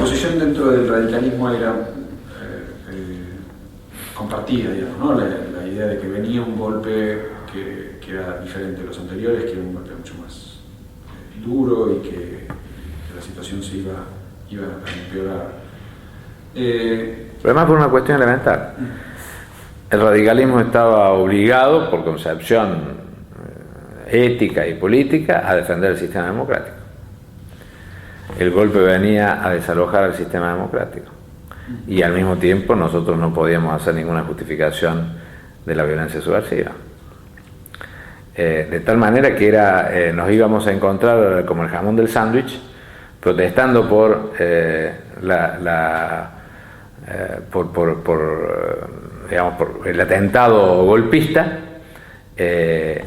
posición dentro del radicalismo era compartida, digamos, ¿no? La idea de que venía un golpe que era diferente de los anteriores, que era un golpe mucho más duro y que la situación se iba a empeorar. Pero además por una cuestión elemental. El radicalismo estaba obligado, por concepción ética y política, a defender el sistema democrático. El golpe venía a desalojar el sistema democrático. Y al mismo tiempo nosotros no podíamos hacer ninguna justificación de la violencia subversiva. De tal manera que nos íbamos a encontrar como el jamón del sándwich, protestando por el atentado golpista,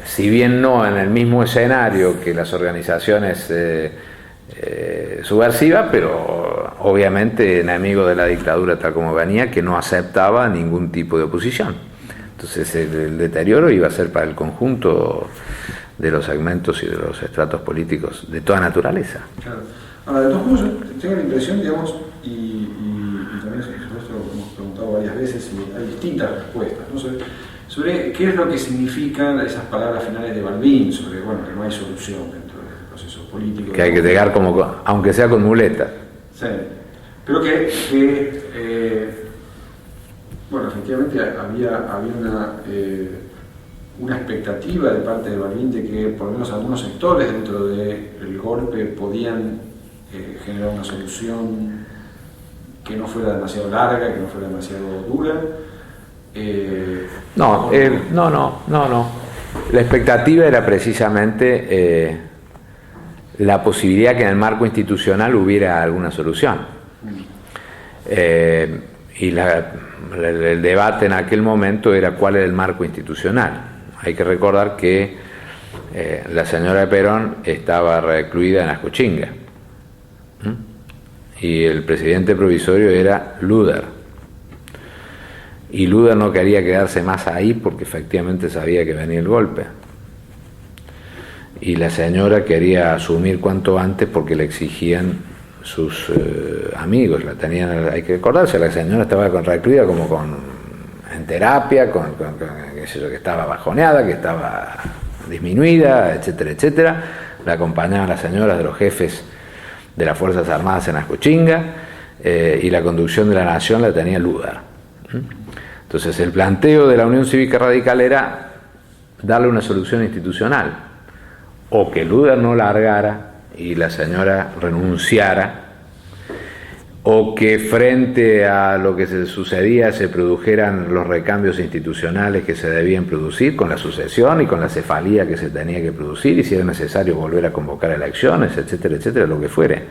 si bien no en el mismo escenario que las organizaciones subversivas, pero obviamente enemigo de la dictadura tal como venía, que no aceptaba ningún tipo de oposición. Entonces el deterioro iba a ser para el conjunto de los segmentos y de los estratos políticos de toda naturaleza. Claro. Ahora, de todos modos, yo tengo la impresión, digamos, y también nosotros lo hemos preguntado varias veces y hay distintas respuestas, ¿no? sobre qué es lo que significan esas palabras finales de Balbín, sobre, bueno, que no hay solución dentro del proceso político. Que hay que llegar como, aunque sea con muletas. Sí, pero bueno, efectivamente había una expectativa de parte de Balbín de que por lo menos algunos sectores dentro del golpe podían generar una solución que no fuera demasiado larga, que no fuera demasiado dura. No. La expectativa era precisamente la posibilidad que en el marco institucional hubiera alguna solución. Y el debate en aquel momento era cuál era el marco institucional. Hay que recordar que la señora Perón estaba recluida en Ascochinga y el presidente provisorio era Luder, y Luder no quería quedarse más ahí porque efectivamente sabía que venía el golpe, y la señora quería asumir cuanto antes porque le exigían sus amigos, la tenían, hay que recordarse, la señora estaba recluida como en terapia, qué sé yo, que estaba bajoneada, que estaba disminuida, etcétera, etcétera. La acompañaban las señoras de los jefes de las Fuerzas Armadas en Ascochinga, y la conducción de la nación la tenía Luder. Entonces el planteo de la Unión Cívica Radical era darle una solución institucional, o que Luder no largara y la señora renunciara, o que frente a lo que se sucedía se produjeran los recambios institucionales que se debían producir con la sucesión y con la cefalía que se tenía que producir, y si era necesario volver a convocar elecciones, etcétera, etcétera, lo que fuere.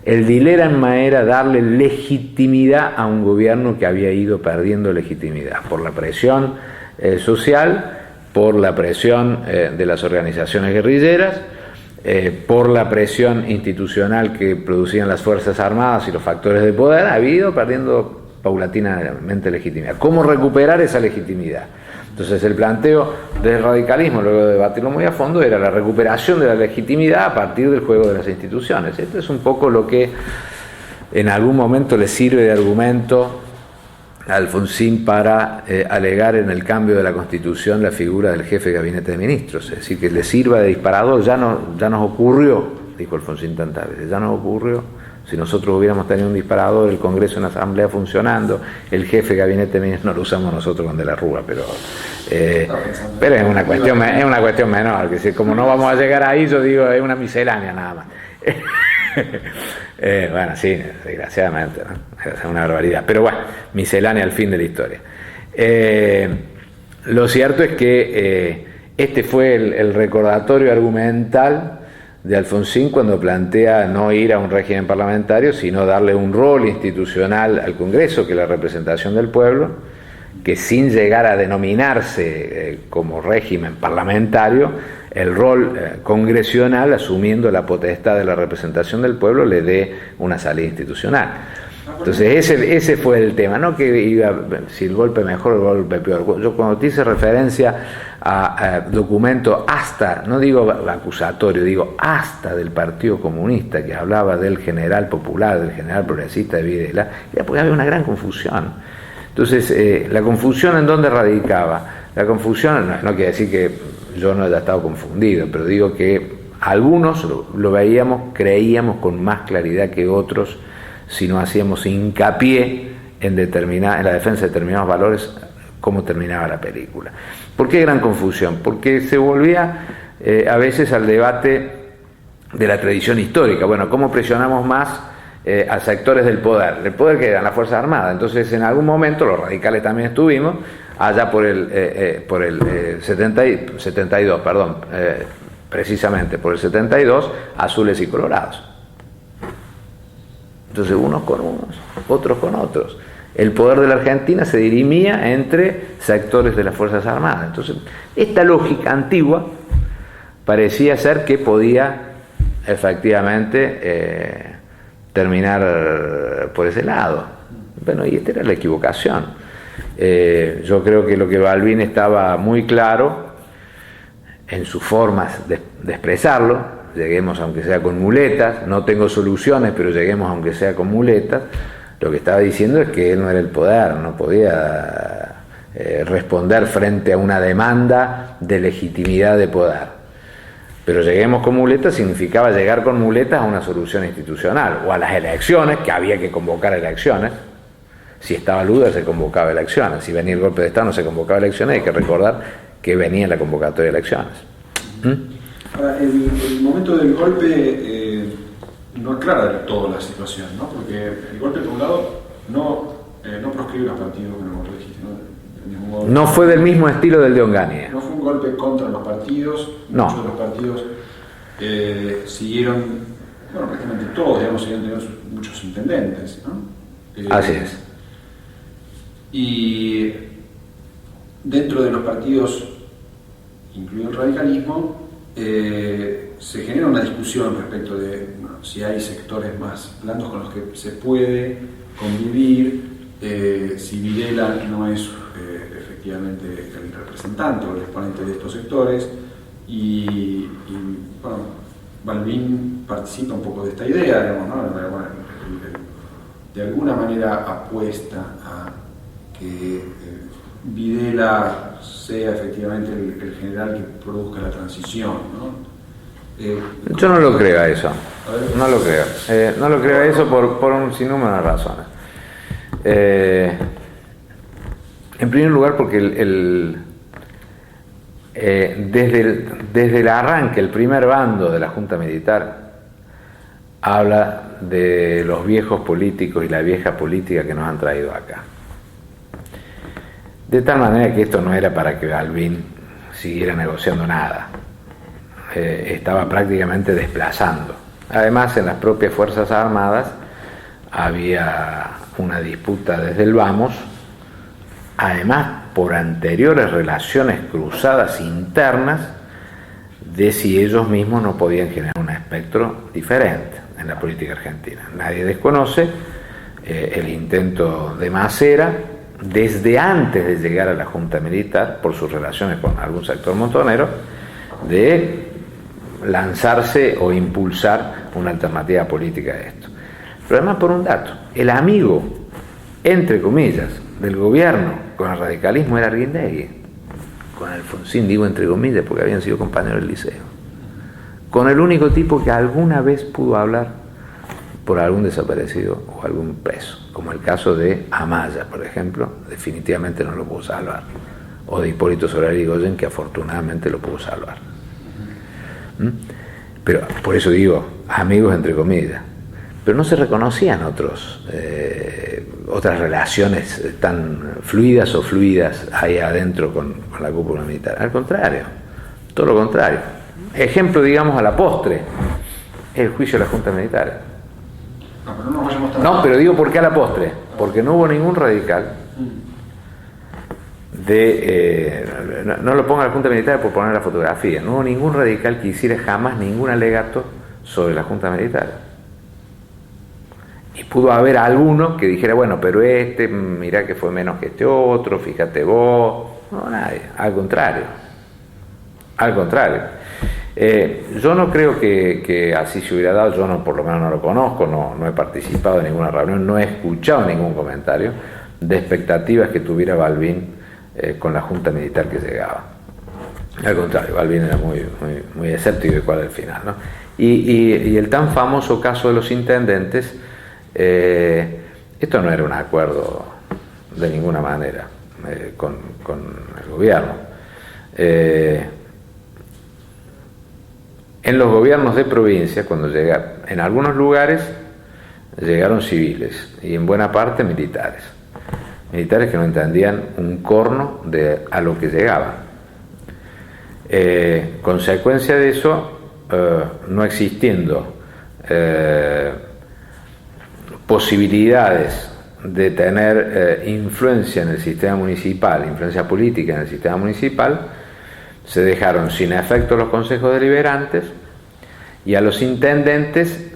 El dilema era darle legitimidad a un gobierno que había ido perdiendo legitimidad por la presión social, por la presión de las organizaciones guerrilleras, por la presión institucional que producían las Fuerzas Armadas y los factores de poder, había ido perdiendo paulatinamente legitimidad. ¿Cómo recuperar esa legitimidad? Entonces el planteo del radicalismo, luego de debatirlo muy a fondo, era la recuperación de la legitimidad a partir del juego de las instituciones. Esto es un poco lo que en algún momento le sirve de argumento a Alfonsín para alegar en el cambio de la Constitución la figura del jefe de gabinete de ministros, es decir, que le sirva de disparador. Ya nos ocurrió, dijo Alfonsín tantas veces, ya nos ocurrió, si nosotros hubiéramos tenido un disparador, el Congreso en asamblea funcionando, el jefe de gabinete de ministros, no lo usamos nosotros con De la Rúa, pero es una cuestión menor, que si, como no vamos a llegar ahí, yo digo, es una miscelánea nada más. Bueno, sí, desgraciadamente, ¿no? Es una barbaridad, pero bueno, miscelánea al fin de la historia. Lo cierto es que este fue el recordatorio argumental de Alfonsín cuando plantea no ir a un régimen parlamentario, sino darle un rol institucional al Congreso, que es la representación del pueblo, que sin llegar a denominarse como régimen parlamentario, el rol congresional, asumiendo la potestad de la representación del pueblo, le dé una salida institucional. Entonces ese fue el tema, no que iba si el golpe mejor o el golpe peor. Yo cuando te hice referencia a documento hasta, no digo acusatorio, digo hasta del Partido Comunista, que hablaba del general popular, del general progresista de Videla, era porque había una gran confusión. Entonces, ¿la confusión en dónde radicaba? La confusión, no quiere decir que yo no haya estado confundido, pero digo que algunos lo veíamos, creíamos con más claridad que otros, si no hacíamos hincapié en la defensa de determinados valores, cómo terminaba la película. ¿Por qué gran confusión? Porque se volvía a veces al debate de la tradición histórica. Bueno, ¿cómo presionamos más a sectores del poder? El poder que eran las Fuerzas Armadas. Entonces, en algún momento, los radicales también estuvimos, allá por el 72, precisamente por el 72, azules y colorados. Entonces, unos con unos, otros con otros. El poder de la Argentina se dirimía entre sectores de las Fuerzas Armadas. Entonces, esta lógica antigua parecía ser que podía efectivamente terminar por ese lado. Bueno, y esta era la equivocación. Yo creo que lo que Balbín estaba muy claro en sus formas de expresarlo. Lleguemos aunque sea con muletas, no tengo soluciones, pero lleguemos aunque sea con muletas. Lo que estaba diciendo es que él no era el poder, no podía responder frente a una demanda de legitimidad de poder. Pero lleguemos con muletas significaba llegar con muletas a una solución institucional, o a las elecciones, que había que convocar elecciones. Si estaba Luder se convocaba elecciones, si venía el golpe de Estado no se convocaba elecciones, hay que recordar que venía la convocatoria de elecciones. Ahora, el momento del golpe no aclara del todo la situación, ¿no? Porque el golpe, por un lado, no proscribe los partidos, como tú dijiste, ¿no? No fue del mismo estilo del de Onganía. No fue un golpe contra los partidos, no. Muchos de los partidos siguieron, bueno, prácticamente todos, digamos, siguieron teniendo muchos intendentes, ¿no? Así es. Y dentro de los partidos, incluido el radicalismo, se genera una discusión respecto de si hay sectores más blandos con los que se puede convivir, si Videla no es efectivamente el representante o el exponente de estos sectores, y bueno, Balbín participa un poco de esta idea, digamos, ¿no? De alguna manera apuesta a que Videla sea efectivamente el general que produzca la transición, ¿no? Yo no lo creo a eso. No lo creo. No lo creo a eso por un sinnúmero de razones. En primer lugar, porque desde el arranque, el primer bando de la Junta Militar habla de los viejos políticos y la vieja política que nos han traído acá. De tal manera que esto no era para que Balbín siguiera negociando nada. Estaba prácticamente desplazando. Además, en las propias Fuerzas Armadas había una disputa desde el vamos, además por anteriores relaciones cruzadas internas, de si ellos mismos no podían generar un espectro diferente en la política argentina. Nadie desconoce el intento de Macera, desde antes de llegar a la Junta Militar, por sus relaciones con algún sector montonero, de lanzarse o impulsar una alternativa política a esto. Pero además por un dato, el amigo, entre comillas, del gobierno con el radicalismo era Arguindegui, con Alfonsín digo entre comillas porque habían sido compañeros del liceo, con el único tipo que alguna vez pudo hablar por algún desaparecido o algún preso, como el caso de Amaya, por ejemplo, definitivamente no lo pudo salvar, o de Hipólito Solari Goyen, que afortunadamente lo pudo salvar. Pero por eso digo, amigos entre comillas, pero no se reconocían otras relaciones tan fluidas o fluidas ahí adentro con la cúpula militar. Al contrario, todo lo contrario. Ejemplo, digamos, a la postre, el juicio de la Junta Militar. No, pero digo por qué a la postre, porque no hubo ningún radical no lo ponga la Junta Militar por poner la fotografía, no hubo ningún radical que hiciera jamás ningún alegato sobre la Junta Militar. Y pudo haber alguno que dijera, bueno, pero mirá que fue menos que este otro, fíjate vos. No, nadie, al contrario. Al contrario. Yo no creo que así se hubiera dado, yo no, por lo menos no lo conozco, no he participado en ninguna reunión, no he escuchado ningún comentario de expectativas que tuviera Balbín con la junta militar que llegaba. Al contrario, Balbín era muy escéptico de cuál era el final, ¿no? Y el tan famoso caso de los intendentes, esto no era un acuerdo de ninguna manera con el gobierno. En los gobiernos de provincia, cuando llegaron, en algunos lugares llegaron civiles y en buena parte militares que no entendían un corno a lo que llegaban. Consecuencia de eso, no existiendo posibilidades de tener influencia en el sistema municipal, influencia política en el sistema municipal, se dejaron sin efecto los consejos deliberantes y a los intendentes,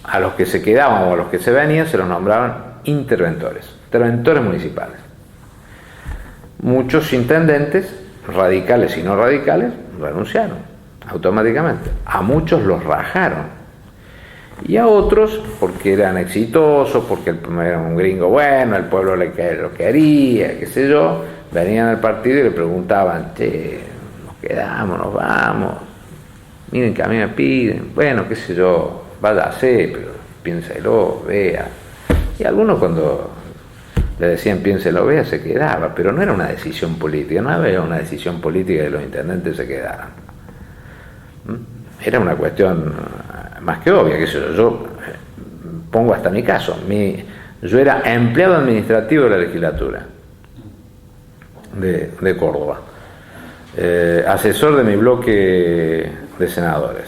a los que se quedaban o a los que se venían, se los nombraban interventores municipales. Muchos intendentes, radicales y no radicales, renunciaron automáticamente. A muchos los rajaron. Y a otros, porque eran exitosos, porque era un gringo bueno, el pueblo lo quería, qué sé yo, venían al partido y le preguntaban, che, nos quedamos, nos vamos, miren que a mí me piden, bueno, qué sé yo, váyase, pero piénselo, vea. Y algunos cuando le decían piénselo, vea, se quedaba, pero no era una decisión política, no había una decisión política de los intendentes se quedaran. Era una cuestión más que obvia, que yo pongo hasta mi caso, yo era empleado administrativo de la legislatura de Córdoba, asesor de mi bloque de senadores.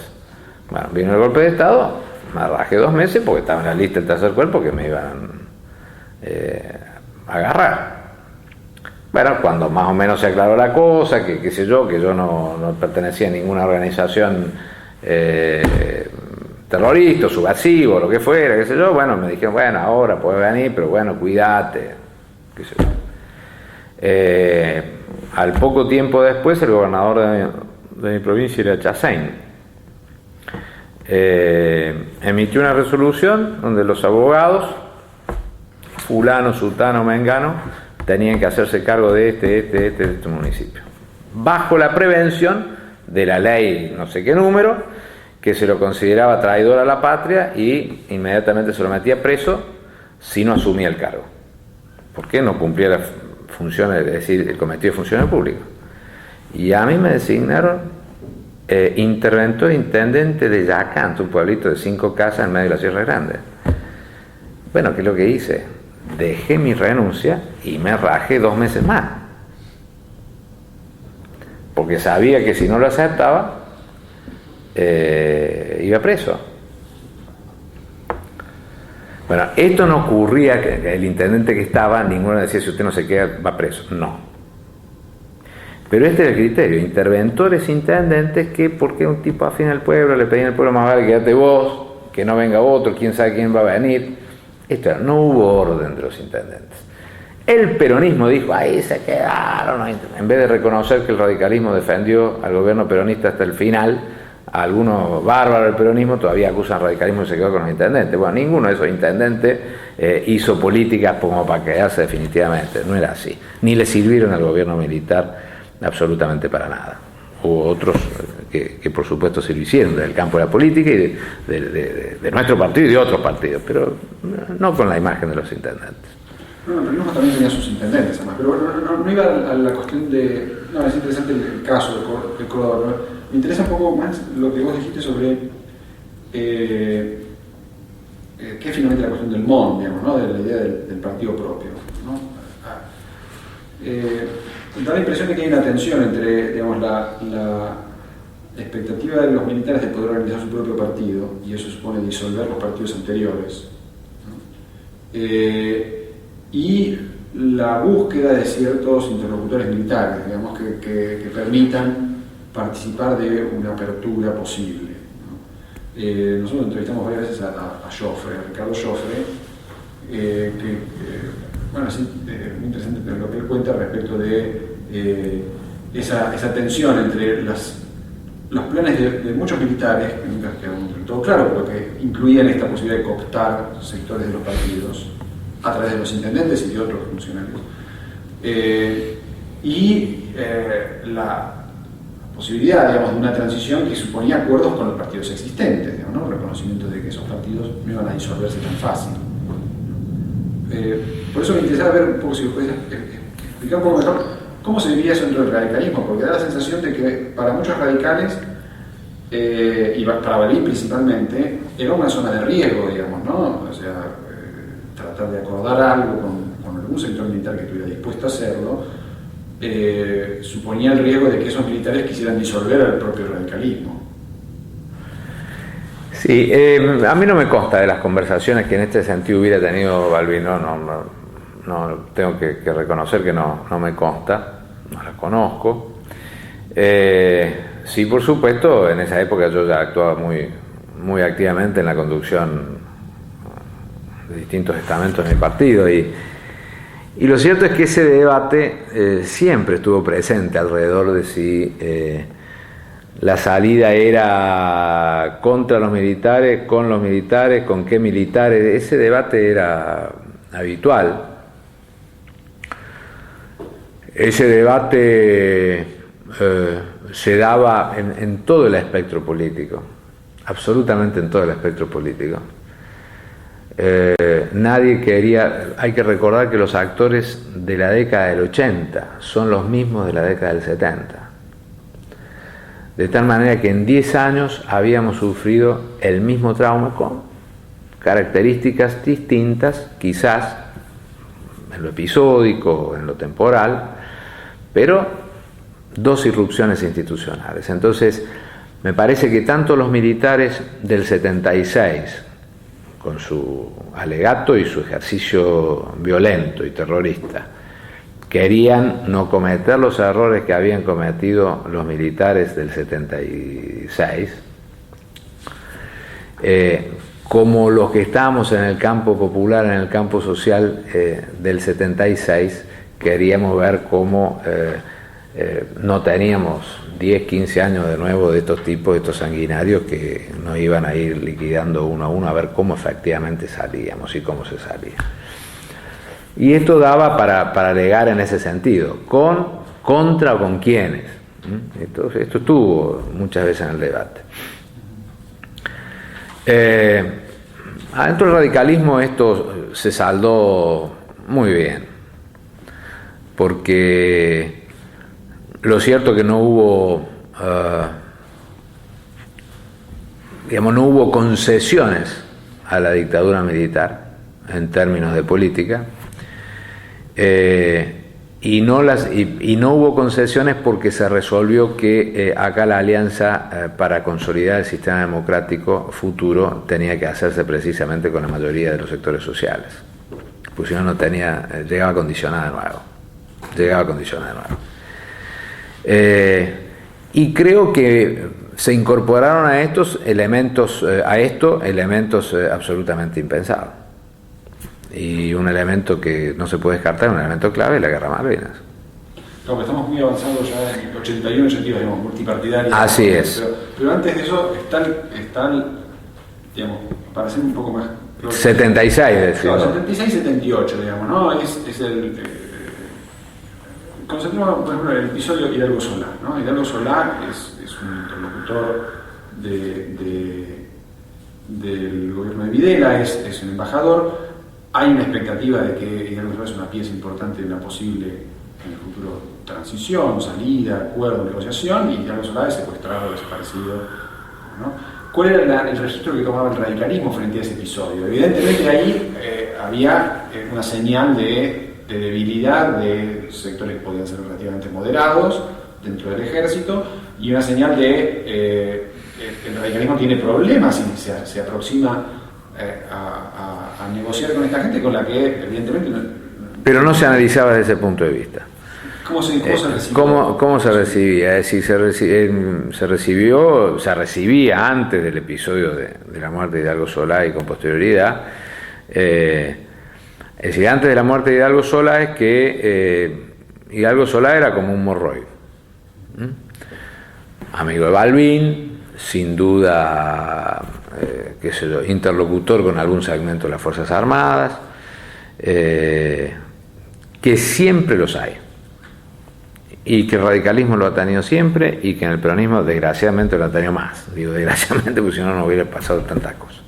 Bueno, vino el golpe de Estado, me rajé 2 meses porque estaba en la lista del tercer cuerpo que me iban a agarrar. Bueno, cuando más o menos se aclaró la cosa, que qué sé yo, que yo no pertenecía a ninguna organización terrorista, subversivo, lo que fuera, qué sé yo, bueno, me dijeron, bueno, ahora puedes venir, pero bueno, cuídate, qué sé yo. Al poco tiempo después, el gobernador de mi provincia era Chassein. Emitió una resolución donde los abogados, fulano, sultano, mengano, tenían que hacerse cargo de este municipio, bajo la prevención de la ley no sé qué número, que se lo consideraba traidor a la patria y inmediatamente se lo metía preso si no asumía el cargo, porque no cumplía las funciones, es decir, el cometido de funciones públicas. Y a mí me designaron interventor intendente de Yacanto, un pueblito de 5 casas en medio de la Sierra Grande. Bueno, ¿qué es lo que hice? Dejé mi renuncia y me rajé 2 meses más, porque sabía que si no lo aceptaba iba preso. Bueno, esto no ocurría, que el intendente que estaba, ninguno decía si usted no se queda va preso, no. Pero este era el criterio, interventores intendentes que porque un tipo afín al pueblo, le pedían al pueblo más vale quédate vos, que no venga otro, quién sabe quién va a venir. Esto era, no hubo orden de los intendentes. El peronismo dijo, ahí se quedaron, en vez de reconocer que el radicalismo defendió al gobierno peronista hasta el final, algunos bárbaros del peronismo todavía acusan radicalismo y se quedó con los intendentes. Bueno, ninguno de esos intendentes hizo políticas como para quedarse definitivamente, no era así. Ni le sirvieron al gobierno militar absolutamente para nada. Hubo otros que por supuesto se lo hicieron del campo de la política y de nuestro partido y de otros partidos, pero no con la imagen de los intendentes. No, el peronismo también tenía sus intendentes, además, pero no iba a la cuestión de... No, es interesante el caso de Córdoba, ¿no? Me interesa un poco más lo que vos dijiste sobre qué es finalmente la cuestión del MON, digamos, ¿no? De la idea del partido propio, ¿no? Da la impresión de que hay una tensión entre, digamos, la expectativa de los militares de poder organizar su propio partido, y eso supone disolver los partidos anteriores, ¿no? Y la búsqueda de ciertos interlocutores militares, digamos, que permitan participar de una apertura posible, ¿no? Nosotros entrevistamos varias veces a Joffre, a Ricardo Joffre, bueno, es muy interesante lo que él cuenta respecto de esa tensión entre los planes de muchos militares, que nunca quedó del todo claro, pero que incluían esta posibilidad de cooptar sectores de los partidos a través de los intendentes y de otros funcionarios. La posibilidad, digamos, de una transición que suponía acuerdos con los partidos existentes, digamos, ¿no? Reconocimiento de que esos partidos no iban a disolverse tan fácil. Por eso me interesaba ver un poco, si puedes explicar un poco mejor cómo se vivía eso dentro del radicalismo, porque da la sensación de que para muchos radicales, y para Balbín principalmente, era una zona de riesgo, digamos, ¿no? O sea, tratar de acordar algo con algún sector militar que estuviera dispuesto a hacerlo, suponía el riesgo de que esos militares quisieran disolver al propio radicalismo. Sí, a mí no me consta de las conversaciones que en este sentido hubiera tenido Balbín, no tengo que reconocer que no me consta, no la conozco. Sí, por supuesto, en esa época yo ya actuaba muy activamente en la conducción de distintos estamentos en el partido y lo cierto es que ese debate siempre estuvo presente alrededor de si la salida era contra los militares, con qué militares. Ese debate era habitual. Ese debate se daba en todo el espectro político, absolutamente en todo el espectro político. Nadie quería, hay que recordar que los actores de la década del 80 son los mismos de la década del 70. De tal manera que en 10 años habíamos sufrido el mismo trauma con características distintas, quizás en lo episódico, en lo temporal, pero dos irrupciones institucionales. Entonces, me parece que tanto los militares del 76, con su alegato y su ejercicio violento y terrorista, querían no cometer los errores que habían cometido los militares del 76, como los que estábamos en el campo popular, en el campo social del 76, queríamos ver cómo no teníamos 10, 15 años de nuevo de estos tipos, de estos sanguinarios que nos iban a ir liquidando uno a uno a ver cómo efectivamente salíamos y cómo se salía. Y esto daba para alegar en ese sentido, contra o con quiénes. Entonces, esto estuvo muchas veces en el debate. Adentro del radicalismo esto se saldó muy bien, porque lo cierto que no hubo, no hubo concesiones a la dictadura militar en términos de política. Y no hubo concesiones porque se resolvió que acá la alianza para consolidar el sistema democrático futuro tenía que hacerse precisamente con la mayoría de los sectores sociales, pues si no llegaba condicionada de nuevo. Y creo que se incorporaron a elementos absolutamente impensados. Y un elemento que no se puede descartar, un elemento clave, es la Guerra Malvinas. No, estamos muy avanzados ya en 81, 82, digamos, multipartidario. Así es. Pero antes de eso está digamos, para ser un poco más... 76, decimos. Claro, 76, 78, digamos, ¿no? Es concentramos, por ejemplo, el episodio Hidalgo Solá, ¿no? Hidalgo Solá es un interlocutor del gobierno de Videla, es un embajador. Hay una expectativa de que Hidalgo Solá es una pieza importante de una posible, en el futuro, transición, salida, acuerdo, negociación, y Hidalgo Solá es secuestrado, desaparecido, ¿no? ¿Cuál era el registro que tomaba el radicalismo frente a ese episodio? Evidentemente ahí había una señal de debilidad de sectores que podían ser relativamente moderados dentro del ejército, y una señal de el radicalismo tiene problemas y se aproxima a negociar con esta gente con la que evidentemente pero no se analizaba desde ese punto de vista. ¿Cómo se recibía? Es decir, se recibía antes del episodio de la muerte de Hidalgo Solá y con posterioridad. Es decir, antes de la muerte de Hidalgo Solá es que Hidalgo Solá era como un Morroy. Amigo de Balbín, sin duda, qué sé yo, interlocutor con algún segmento de las Fuerzas Armadas, que siempre los hay. Y que el radicalismo lo ha tenido siempre y que en el peronismo desgraciadamente lo ha tenido más. Digo desgraciadamente porque si no hubiera pasado tantas cosas.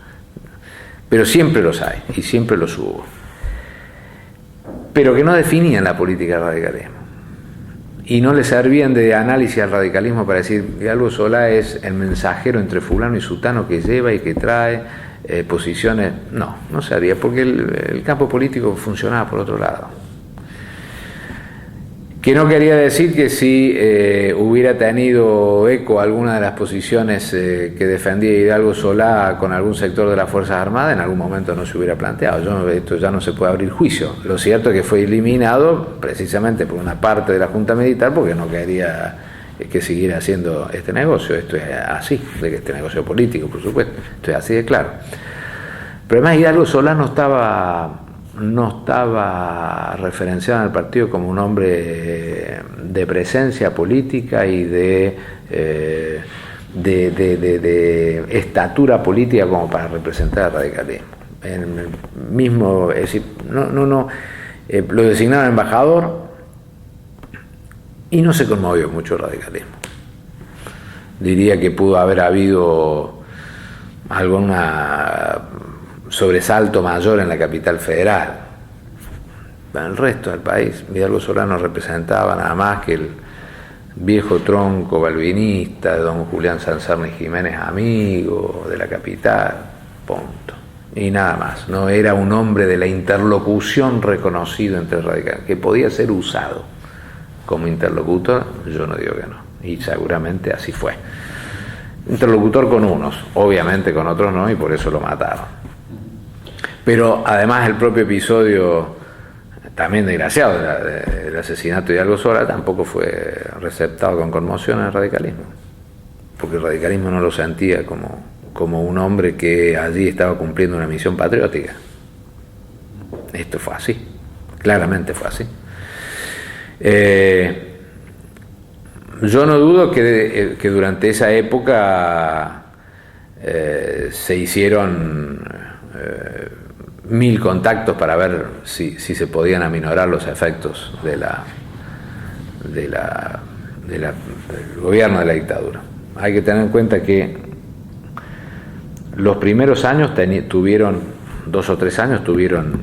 Pero siempre los hay y siempre los hubo. Pero que no definían la política del radicalismo. Y no le servían de análisis al radicalismo para decir Hidalgo Solá es el mensajero entre fulano y sutano que lleva y que trae posiciones. No servía porque el campo político funcionaba por otro lado. Que no quería decir que si hubiera tenido eco alguna de las posiciones que defendía Hidalgo Solá con algún sector de las Fuerzas Armadas, en algún momento no se hubiera planteado. Esto ya no se puede abrir juicio. Lo cierto es que fue eliminado precisamente por una parte de la Junta Militar porque no quería que siguiera haciendo este negocio. Esto es así, de que este negocio político, por supuesto. Esto es así de claro. Pero además Hidalgo Solá no estaba referenciado en el partido como un hombre de presencia política y de estatura política como para representar al radicalismo. En el mismo, es decir, lo designaron embajador y no se conmovió mucho el radicalismo. Diría que pudo haber habido alguna sobresalto mayor en la capital federal. En el resto del país, Hidalgo Solá no representaba nada más que el viejo tronco balvinista de don Julián Sanzarni Jiménez, amigo de la capital, punto. Y nada más. No era un hombre de la interlocución reconocido entre el radical, que podía ser usado como interlocutor, yo no digo que no. Y seguramente así fue. Interlocutor con unos, obviamente con otros no, y por eso lo mataron. Pero además el propio episodio también desgraciado del asesinato de Hidalgo Solá tampoco fue receptado con conmoción en el radicalismo, porque el radicalismo no lo sentía como un hombre que allí estaba cumpliendo una misión patriótica. Esto fue así, claramente fue así. Yo no dudo que durante esa época se hicieron 1000 contactos para ver si se podían aminorar los efectos del gobierno de la dictadura. Hay que tener en cuenta que los primeros años tuvieron, 2 o 3 años tuvieron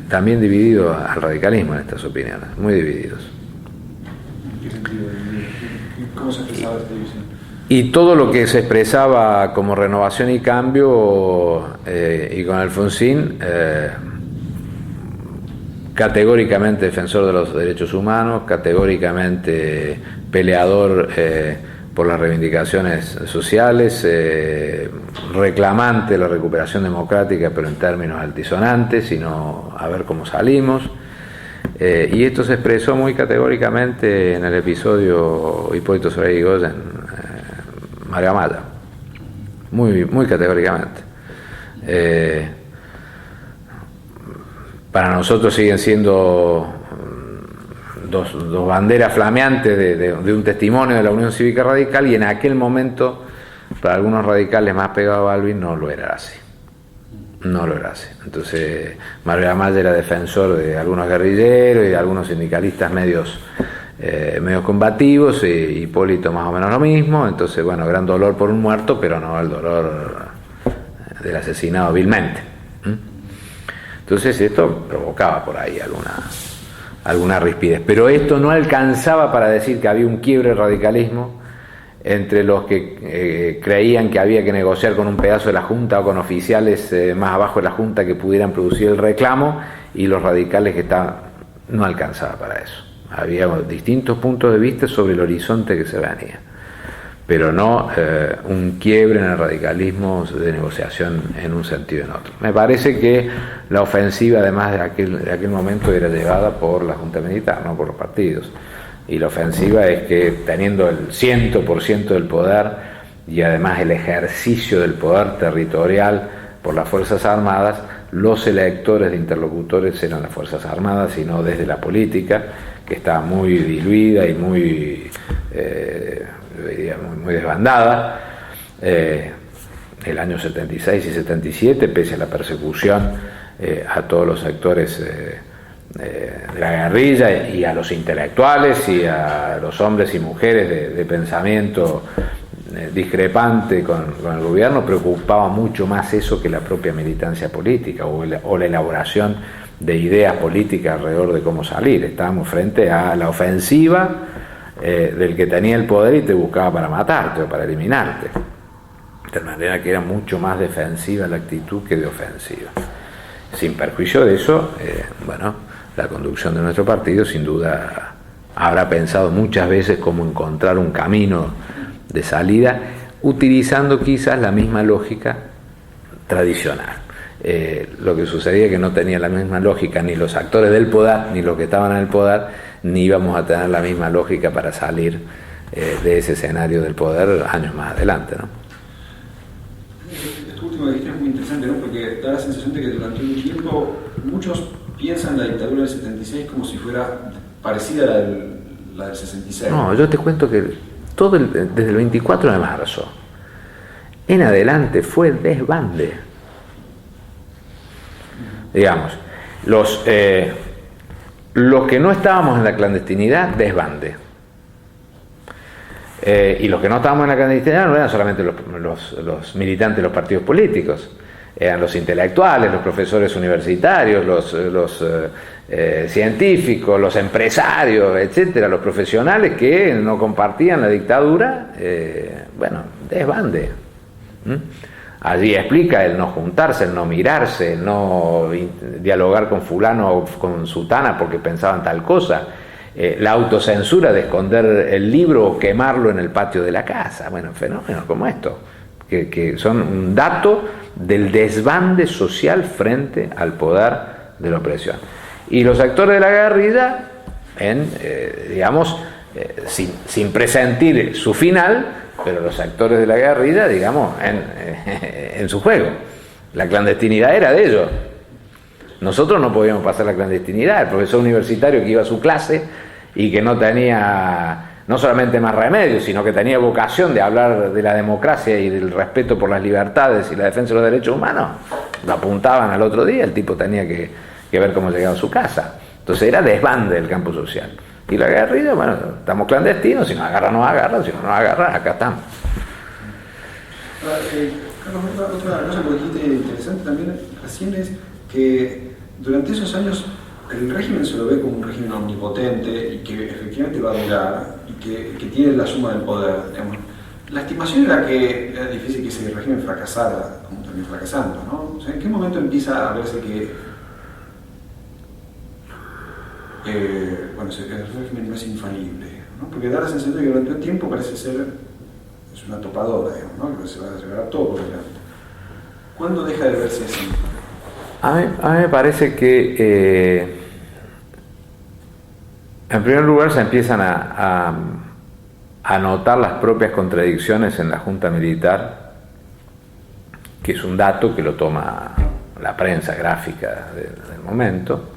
también dividido al radicalismo en estas opiniones, muy divididos. ¿En qué sentido? ¿Cómo se expresaba esta división? Y todo lo que se expresaba como renovación y cambio, y con Alfonsín, categóricamente defensor de los derechos humanos, categóricamente peleador por las reivindicaciones sociales, reclamante de la recuperación democrática, pero en términos altisonantes, sino a ver cómo salimos. Y esto se expresó muy categóricamente en el episodio Hipólito Solá y Irigoyen, Mario Amaya, muy categóricamente. Para nosotros siguen siendo dos banderas flameantes de un testimonio de la Unión Cívica Radical, y en aquel momento para algunos radicales más pegados a Balbín no lo era así. Entonces Mario Amaya era defensor de algunos guerrilleros y de algunos sindicalistas medios combativos, y Hipólito más o menos lo mismo. Entonces, bueno, gran dolor por un muerto, pero no el dolor del asesinado vilmente. Entonces esto provocaba por ahí alguna rispidez, pero esto no alcanzaba para decir que había un quiebre del radicalismo entre los que creían que había que negociar con un pedazo de la Junta o con oficiales más abajo de la Junta que pudieran producir el reclamo, y los radicales que estaban, no alcanzaba para eso. Había distintos puntos de vista sobre el horizonte que se venía. pero no un quiebre en el radicalismo de negociación en un sentido o en otro. Me parece que la ofensiva, además de aquel momento, era llevada por la Junta Militar, no por los partidos. Y la ofensiva es que, teniendo el 100% del poder y además el ejercicio del poder territorial por las Fuerzas Armadas, los electores de interlocutores eran las Fuerzas Armadas y no desde la política, que estaba muy diluida y muy desbandada. El año 76 y 77, pese a la persecución a todos los sectores de la guerrilla y a los intelectuales y a los hombres y mujeres de pensamiento discrepante con el gobierno, preocupaba mucho más eso que la propia militancia política o la elaboración de ideas políticas alrededor de cómo salir. Estábamos frente a la ofensiva del que tenía el poder y te buscaba para matarte o para eliminarte. De manera que era mucho más defensiva la actitud que de ofensiva. Sin perjuicio de eso, la conducción de nuestro partido sin duda habrá pensado muchas veces cómo encontrar un camino de salida, utilizando quizás la misma lógica tradicional. Lo que sucedía es que no tenía la misma lógica ni los actores del poder, ni los que estaban en el poder, ni íbamos a tener la misma lógica para salir de ese escenario del poder años más adelante, ¿no? Esto último que dijiste es muy interesante, ¿no? Porque da la sensación de que durante un tiempo muchos piensan la dictadura del 76 como si fuera parecida a la del 66. No, yo te cuento que desde el 24 de marzo en adelante fue desbande. Digamos, los que no estábamos en la clandestinidad, desbande. Y los que no estábamos en la clandestinidad no eran solamente los militantes de los partidos políticos, eran los intelectuales, los profesores universitarios, los científicos, los empresarios, etcétera, los profesionales que no compartían la dictadura, desbande. Allí explica el no juntarse, el no mirarse, el no dialogar con fulano o con sutana porque pensaban tal cosa, la autocensura de esconder el libro o quemarlo en el patio de la casa. Bueno, fenómenos como esto, que son un dato del desbande social frente al poder de la opresión. Y los actores de la guerrilla, sin presentir su final, pero los actores de la guerrilla, en su juego. La clandestinidad era de ellos. Nosotros no podíamos pasar la clandestinidad. El profesor universitario que iba a su clase y que no tenía no solamente más remedio, sino que tenía vocación de hablar de la democracia y del respeto por las libertades y la defensa de los derechos humanos, lo apuntaban al otro día, el tipo tenía que ver cómo llegaba a su casa. Entonces era desbande del campo social. Y la guerrilla, estamos clandestinos, si nos agarran, nos agarran, si no nos agarran, acá estamos. Carlos, otra cosa que dijiste interesante también recién es que durante esos años el régimen se lo ve como un régimen omnipotente y que efectivamente va a durar y que tiene la suma del poder. Digamos. La estimación era que era difícil que ese régimen fracasara, como también fracasando, ¿no? O sea, ¿en qué momento empieza a verse que el régimen no es infalible, ¿no? Porque da la sensación de que durante un tiempo parece ser es una topadora, digamos, ¿no? Que se va a llevar todo por delante. ¿Cuándo deja de verse así? A mí me parece que en primer lugar se empiezan a notar las propias contradicciones en la Junta Militar, que es un dato que lo toma la prensa gráfica del momento.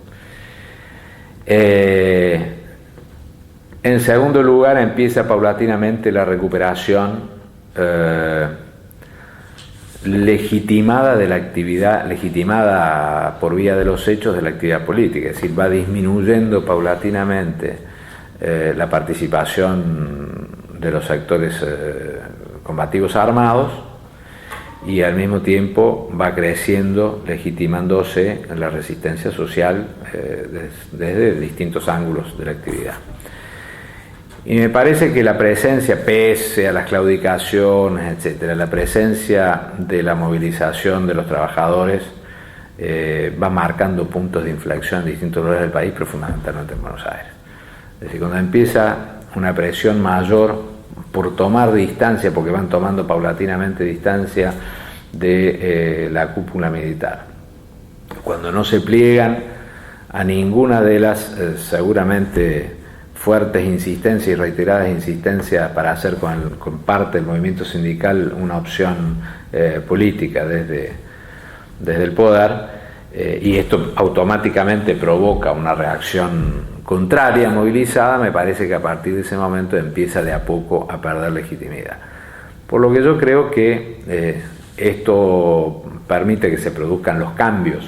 En segundo lugar, empieza paulatinamente la recuperación legitimada de la actividad, legitimada por vía de los hechos de la actividad política, es decir, va disminuyendo paulatinamente la participación de los sectores combativos armados y al mismo tiempo va creciendo, legitimándose la resistencia social desde distintos ángulos de la actividad. Y me parece que la presencia, pese a las claudicaciones, etcétera, la presencia de la movilización de los trabajadores va marcando puntos de inflexión en distintos lugares del país, pero fundamentalmente en Buenos Aires. Es decir, cuando empieza una presión mayor por tomar distancia, porque van tomando paulatinamente distancia de la cúpula militar. Cuando no se pliegan a ninguna de las seguramente fuertes insistencias y reiteradas insistencias para hacer con parte del movimiento sindical una opción política desde el poder, y esto automáticamente provoca una reacción contraria, movilizada. Me parece que a partir de ese momento empieza de a poco a perder legitimidad. Por lo que yo creo que esto permite que se produzcan los cambios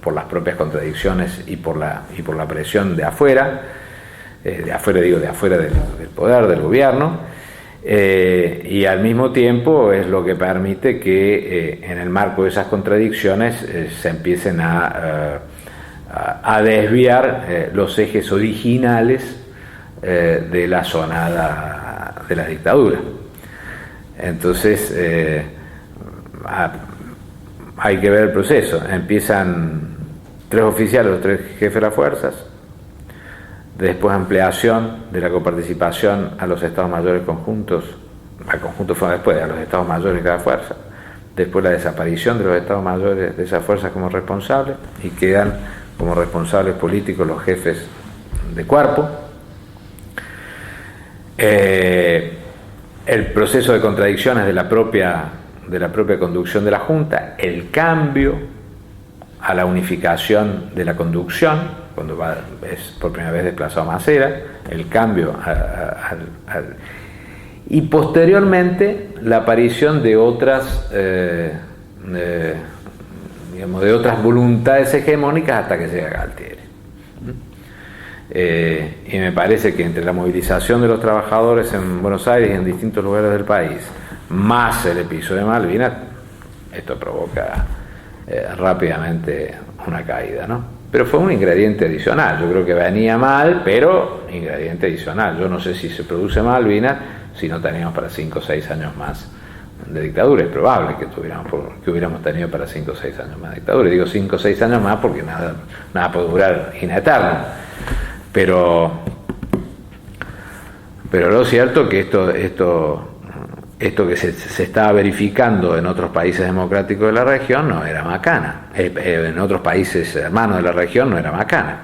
por las propias contradicciones y por la presión de afuera, de afuera del poder, del gobierno, y al mismo tiempo es lo que permite que en el marco de esas contradicciones se empiecen a desviar los ejes originales de la zonada de la dictadura. Entonces hay que ver el proceso. Empiezan 3 oficiales, los 3 jefes de las fuerzas, después ampliación de la coparticipación a los estados mayores conjuntos, al conjunto fue después, a los estados mayores de cada fuerza, después la desaparición de los estados mayores de esas fuerzas como responsables, y quedan como responsables políticos los jefes de cuerpo. El proceso de contradicciones de la propia conducción de la Junta, el cambio a la unificación de la conducción, cuando es por primera vez desplazado Macera, el cambio y posteriormente la aparición de otras de otras voluntades hegemónicas hasta que llega Galtieri. Y me parece que entre la movilización de los trabajadores en Buenos Aires y en distintos lugares del país, más el episodio de Malvinas, esto provoca rápidamente una caída, ¿no? Pero fue un ingrediente adicional. Yo creo que venía mal, pero ingrediente adicional. Yo no sé si se produce Malvinas si no teníamos para 5 o 6 años más de dictadura. Es probable que hubiéramos tenido para 5 o 6 años más de dictadura. Y digo 5 o 6 años más porque nada puede durar in eterno. Pero lo cierto que esto que se estaba verificando en otros países democráticos de la región no era macana. En otros países hermanos de la región no era macana.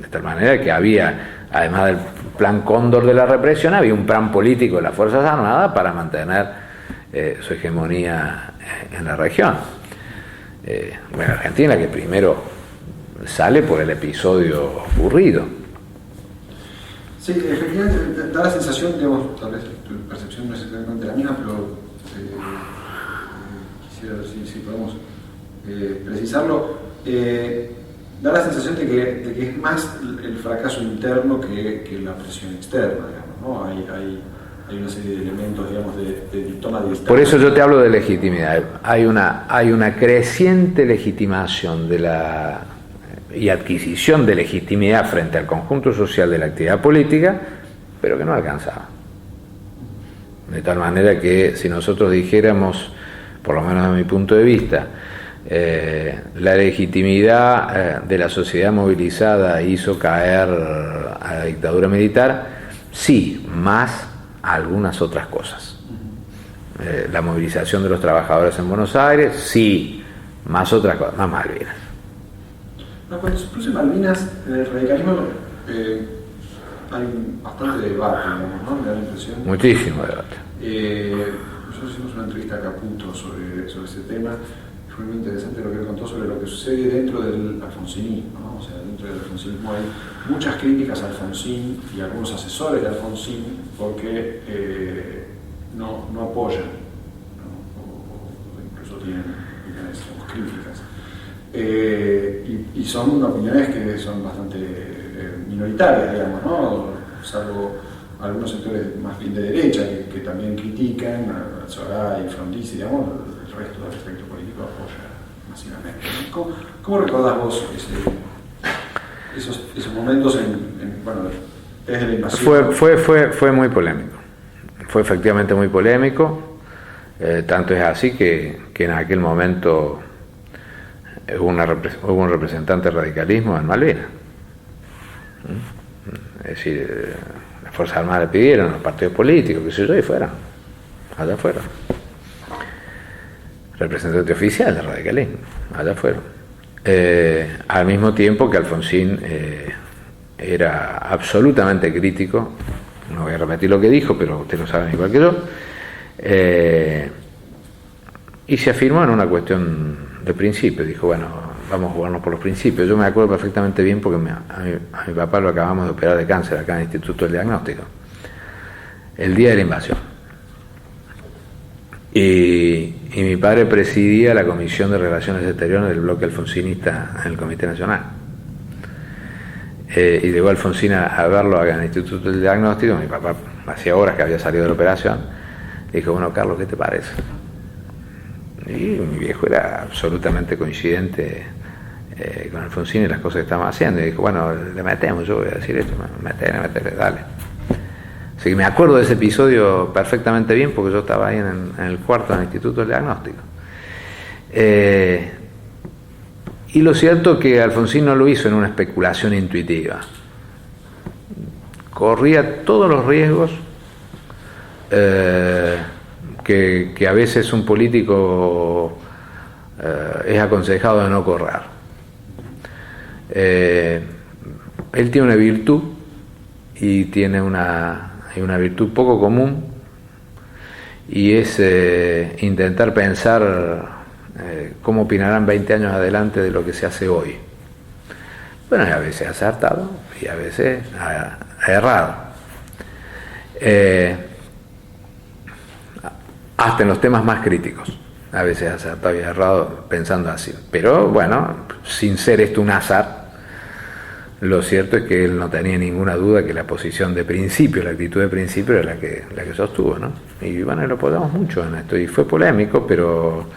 De tal manera que había, además del plan Cóndor de la represión, había un plan político de las Fuerzas Armadas para mantener su hegemonía en la región. Bueno, Argentina, que primero sale por el episodio ocurrido. Sí, efectivamente, da la sensación, digamos, tal vez tu percepción no es exactamente la misma, pero quisiera ver si podemos precisarlo. Da la sensación de que es más el fracaso interno que la presión externa, digamos, ¿no? Hay una serie de elementos, digamos, de toma de distancia. Por eso yo te hablo de legitimidad. Hay una creciente legitimación y adquisición de legitimidad frente al conjunto social de la actividad política, pero que no alcanzaba. De tal manera que si nosotros dijéramos, por lo menos desde mi punto de vista, la legitimidad de la sociedad movilizada hizo caer a la dictadura militar, sí, más algunas otras cosas. La movilización de los trabajadores en Buenos Aires, sí, más otras cosas, más Malvinas. Cuando se produce Malvinas, en el radicalismo hay bastante debate, digamos, ¿no? Me da la impresión. Muchísimo debate. Nosotros hicimos una entrevista a Caputo sobre ese tema. Fue muy interesante lo que él contó sobre lo que sucede dentro del alfonsinismo, ¿no? O sea, dentro del alfonsinismo hay muchas críticas a Alfonsín y algunos asesores de Alfonsín porque no apoyan, ¿no? O incluso tienen opiniones críticas. Y son opiniones que son bastante minoritarias, digamos, ¿no? Salvo algunos sectores más bien de derecha que también critican a Soraya y Frondizi, digamos, el resto del espectro político apoya masivamente. ¿Cómo recordás vos esos momentos bueno, desde la invasión? Fue muy polémico. Fue efectivamente muy polémico. Tanto es así que en aquel momento hubo un representante del radicalismo en Malvinas. Es decir, Fuerzas Armadas le pidieron, los partidos políticos, qué sé yo, y fueron. Allá fueron. Representante oficial del radicalismo, allá fueron. Al mismo tiempo que Alfonsín era absolutamente crítico, no voy a repetir lo que dijo, pero ustedes lo saben igual que yo, y se afirmó en una cuestión de principio, dijo, bueno, vamos a jugarnos por los principios. Yo me acuerdo perfectamente bien porque a mi papá lo acabamos de operar de cáncer acá en el Instituto del Diagnóstico, el día de la invasión. Y mi padre presidía la Comisión de Relaciones Exteriores del bloque alfonsinista en el Comité Nacional. Y llegó Alfonsín a verlo acá en el Instituto del Diagnóstico. Mi papá hacía horas que había salido de la operación. Dijo, bueno, Carlos, ¿qué te parece? Y mi viejo era absolutamente coincidente con Alfonsín y las cosas que estábamos haciendo. Y dijo, bueno, le metemos, yo voy a decir esto, metele, dale. Así que me acuerdo de ese episodio perfectamente bien porque yo estaba ahí en el cuarto del Instituto del Diagnóstico. Y lo cierto es que Alfonsín no lo hizo en una especulación intuitiva. Corría todos los riesgos que a veces un político es aconsejado de no correr. Él tiene una virtud y tiene una virtud poco común, y es intentar pensar cómo opinarán 20 años adelante de lo que se hace hoy. Bueno, y a veces ha acertado y a veces ha errado. Hasta en los temas más críticos, a veces ha acertado y ha errado pensando así. Pero bueno, sin ser esto un azar, lo cierto es que él no tenía ninguna duda que la posición de principio, la actitud de principio era la que sostuvo, ¿no? Y bueno, lo apoyamos mucho en esto, y fue polémico, pero...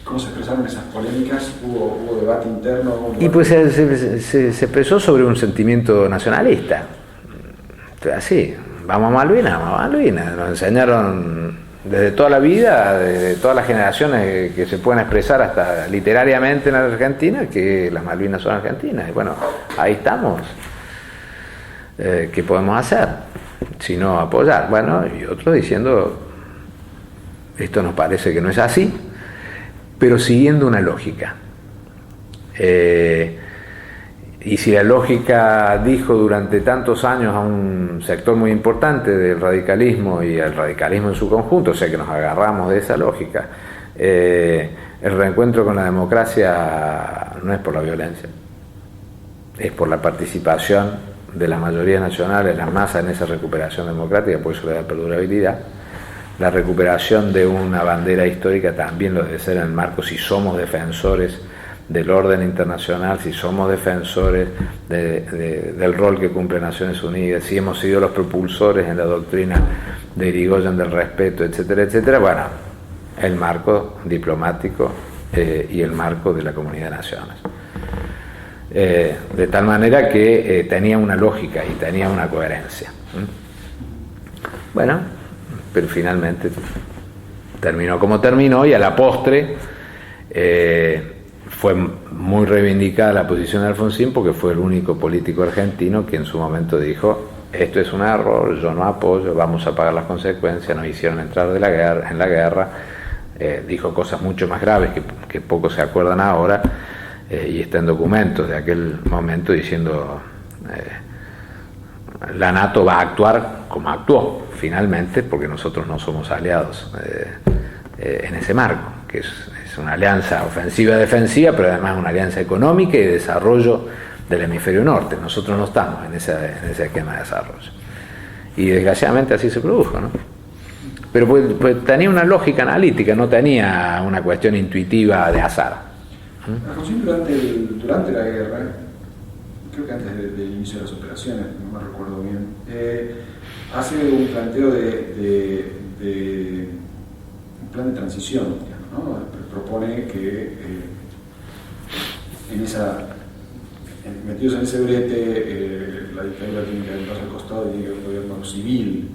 ¿Cómo se expresaron esas polémicas? ¿Hubo debate interno? Y pues se expresó sobre un sentimiento nacionalista. Así, vamos a Malvinas, nos enseñaron desde toda la vida, desde todas las generaciones que se pueden expresar hasta literariamente en la Argentina, que las Malvinas son argentinas. Y bueno, ahí estamos. ¿Qué podemos hacer? Si no apoyar. Bueno, y otros diciendo, esto nos parece que no es así, pero siguiendo una lógica. Y si la lógica dijo durante tantos años a un sector muy importante del radicalismo y al radicalismo en su conjunto, o sea que nos agarramos de esa lógica, el reencuentro con la democracia no es por la violencia, es por la participación de la mayoría nacional, de la masa, en esa recuperación democrática, por eso le da perdurabilidad. La recuperación de una bandera histórica también lo debe ser en el marco, si somos defensores del orden internacional, si somos defensores del rol que cumple Naciones Unidas, si hemos sido los propulsores en la doctrina de Irigoyen del respeto, etcétera, etcétera. Bueno, el marco diplomático y el marco de la Comunidad de Naciones. De tal manera que tenía una lógica y tenía una coherencia. Bueno, pero finalmente terminó como terminó, y a la postre fue muy reivindicada la posición de Alfonsín, porque fue el único político argentino que en su momento dijo, esto es un error, yo no apoyo, vamos a pagar las consecuencias, nos hicieron entrar en la guerra. Dijo cosas mucho más graves que pocos se acuerdan ahora, y está en documentos de aquel momento diciendo, la NATO va a actuar como actuó finalmente, porque nosotros no somos aliados en ese marco, que es una alianza ofensiva-defensiva, pero además una alianza económica y de desarrollo del hemisferio norte. Nosotros no estamos en ese esquema de desarrollo. Y desgraciadamente así se produjo, ¿no? Pero pues tenía una lógica analítica, no tenía una cuestión intuitiva de azar. Alfonsín durante la guerra, creo que antes del inicio de las operaciones, no me recuerdo bien, hace un planteo de un plan de transición, digamos, ¿no? Propone que metidos en ese brete, la dictadura tiene que dar un paso al costado y tiene que haber un gobierno civil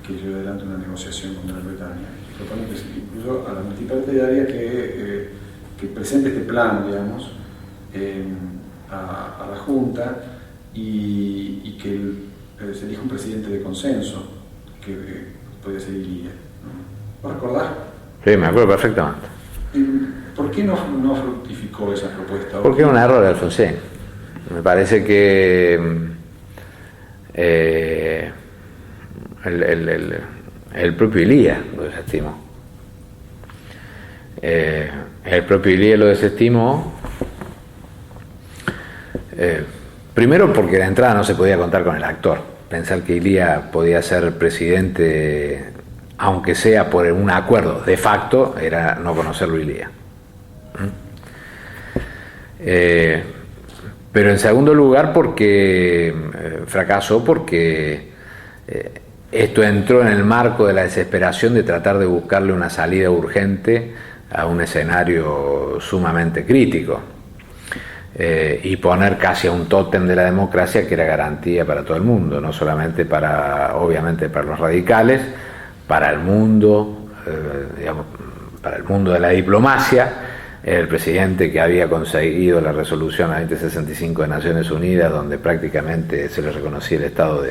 que lleve adelante una negociación con Gran Bretaña. Propone que incluso a la multipartidaria que presente este plan, digamos, a la Junta, y que se elija un presidente de consenso, que podría ser Ilía, ¿no? ¿Lo recordás? Sí, me acuerdo perfectamente. ¿Por qué no fructificó esa propuesta? Porque es un error de Alfonsín. Me parece que el propio Ilía lo desestimó. El propio Ilía lo desestimó, primero porque de entrada no se podía contar con el actor. Pensar que Ilía podía ser presidente, aunque sea por un acuerdo de facto, era no conocerlo Ilía. Pero en segundo lugar porque fracasó porque esto entró en el marco de la desesperación de tratar de buscarle una salida urgente a un escenario sumamente crítico y poner casi a un tótem de la democracia que era garantía para todo el mundo, no solamente obviamente para los radicales, para el mundo, digamos, para el mundo de la diplomacia. El presidente que había conseguido la resolución 2065 de Naciones Unidas, donde prácticamente se le reconocía el estado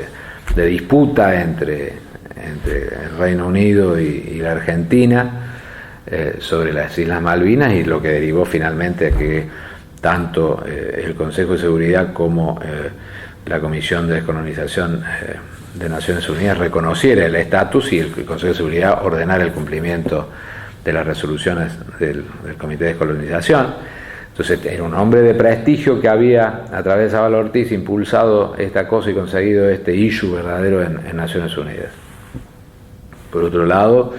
de disputa entre el Reino Unido y la Argentina sobre las Islas Malvinas, y lo que derivó finalmente a que tanto el Consejo de Seguridad como la Comisión de Descolonización de Naciones Unidas reconociera el estatus y el Consejo de Seguridad ordenara el cumplimiento de las resoluciones del Comité de Descolonización. Entonces era un hombre de prestigio que había, a través de Zabal Ortiz, impulsado esta cosa y conseguido este issue verdadero en Naciones Unidas. Por otro lado,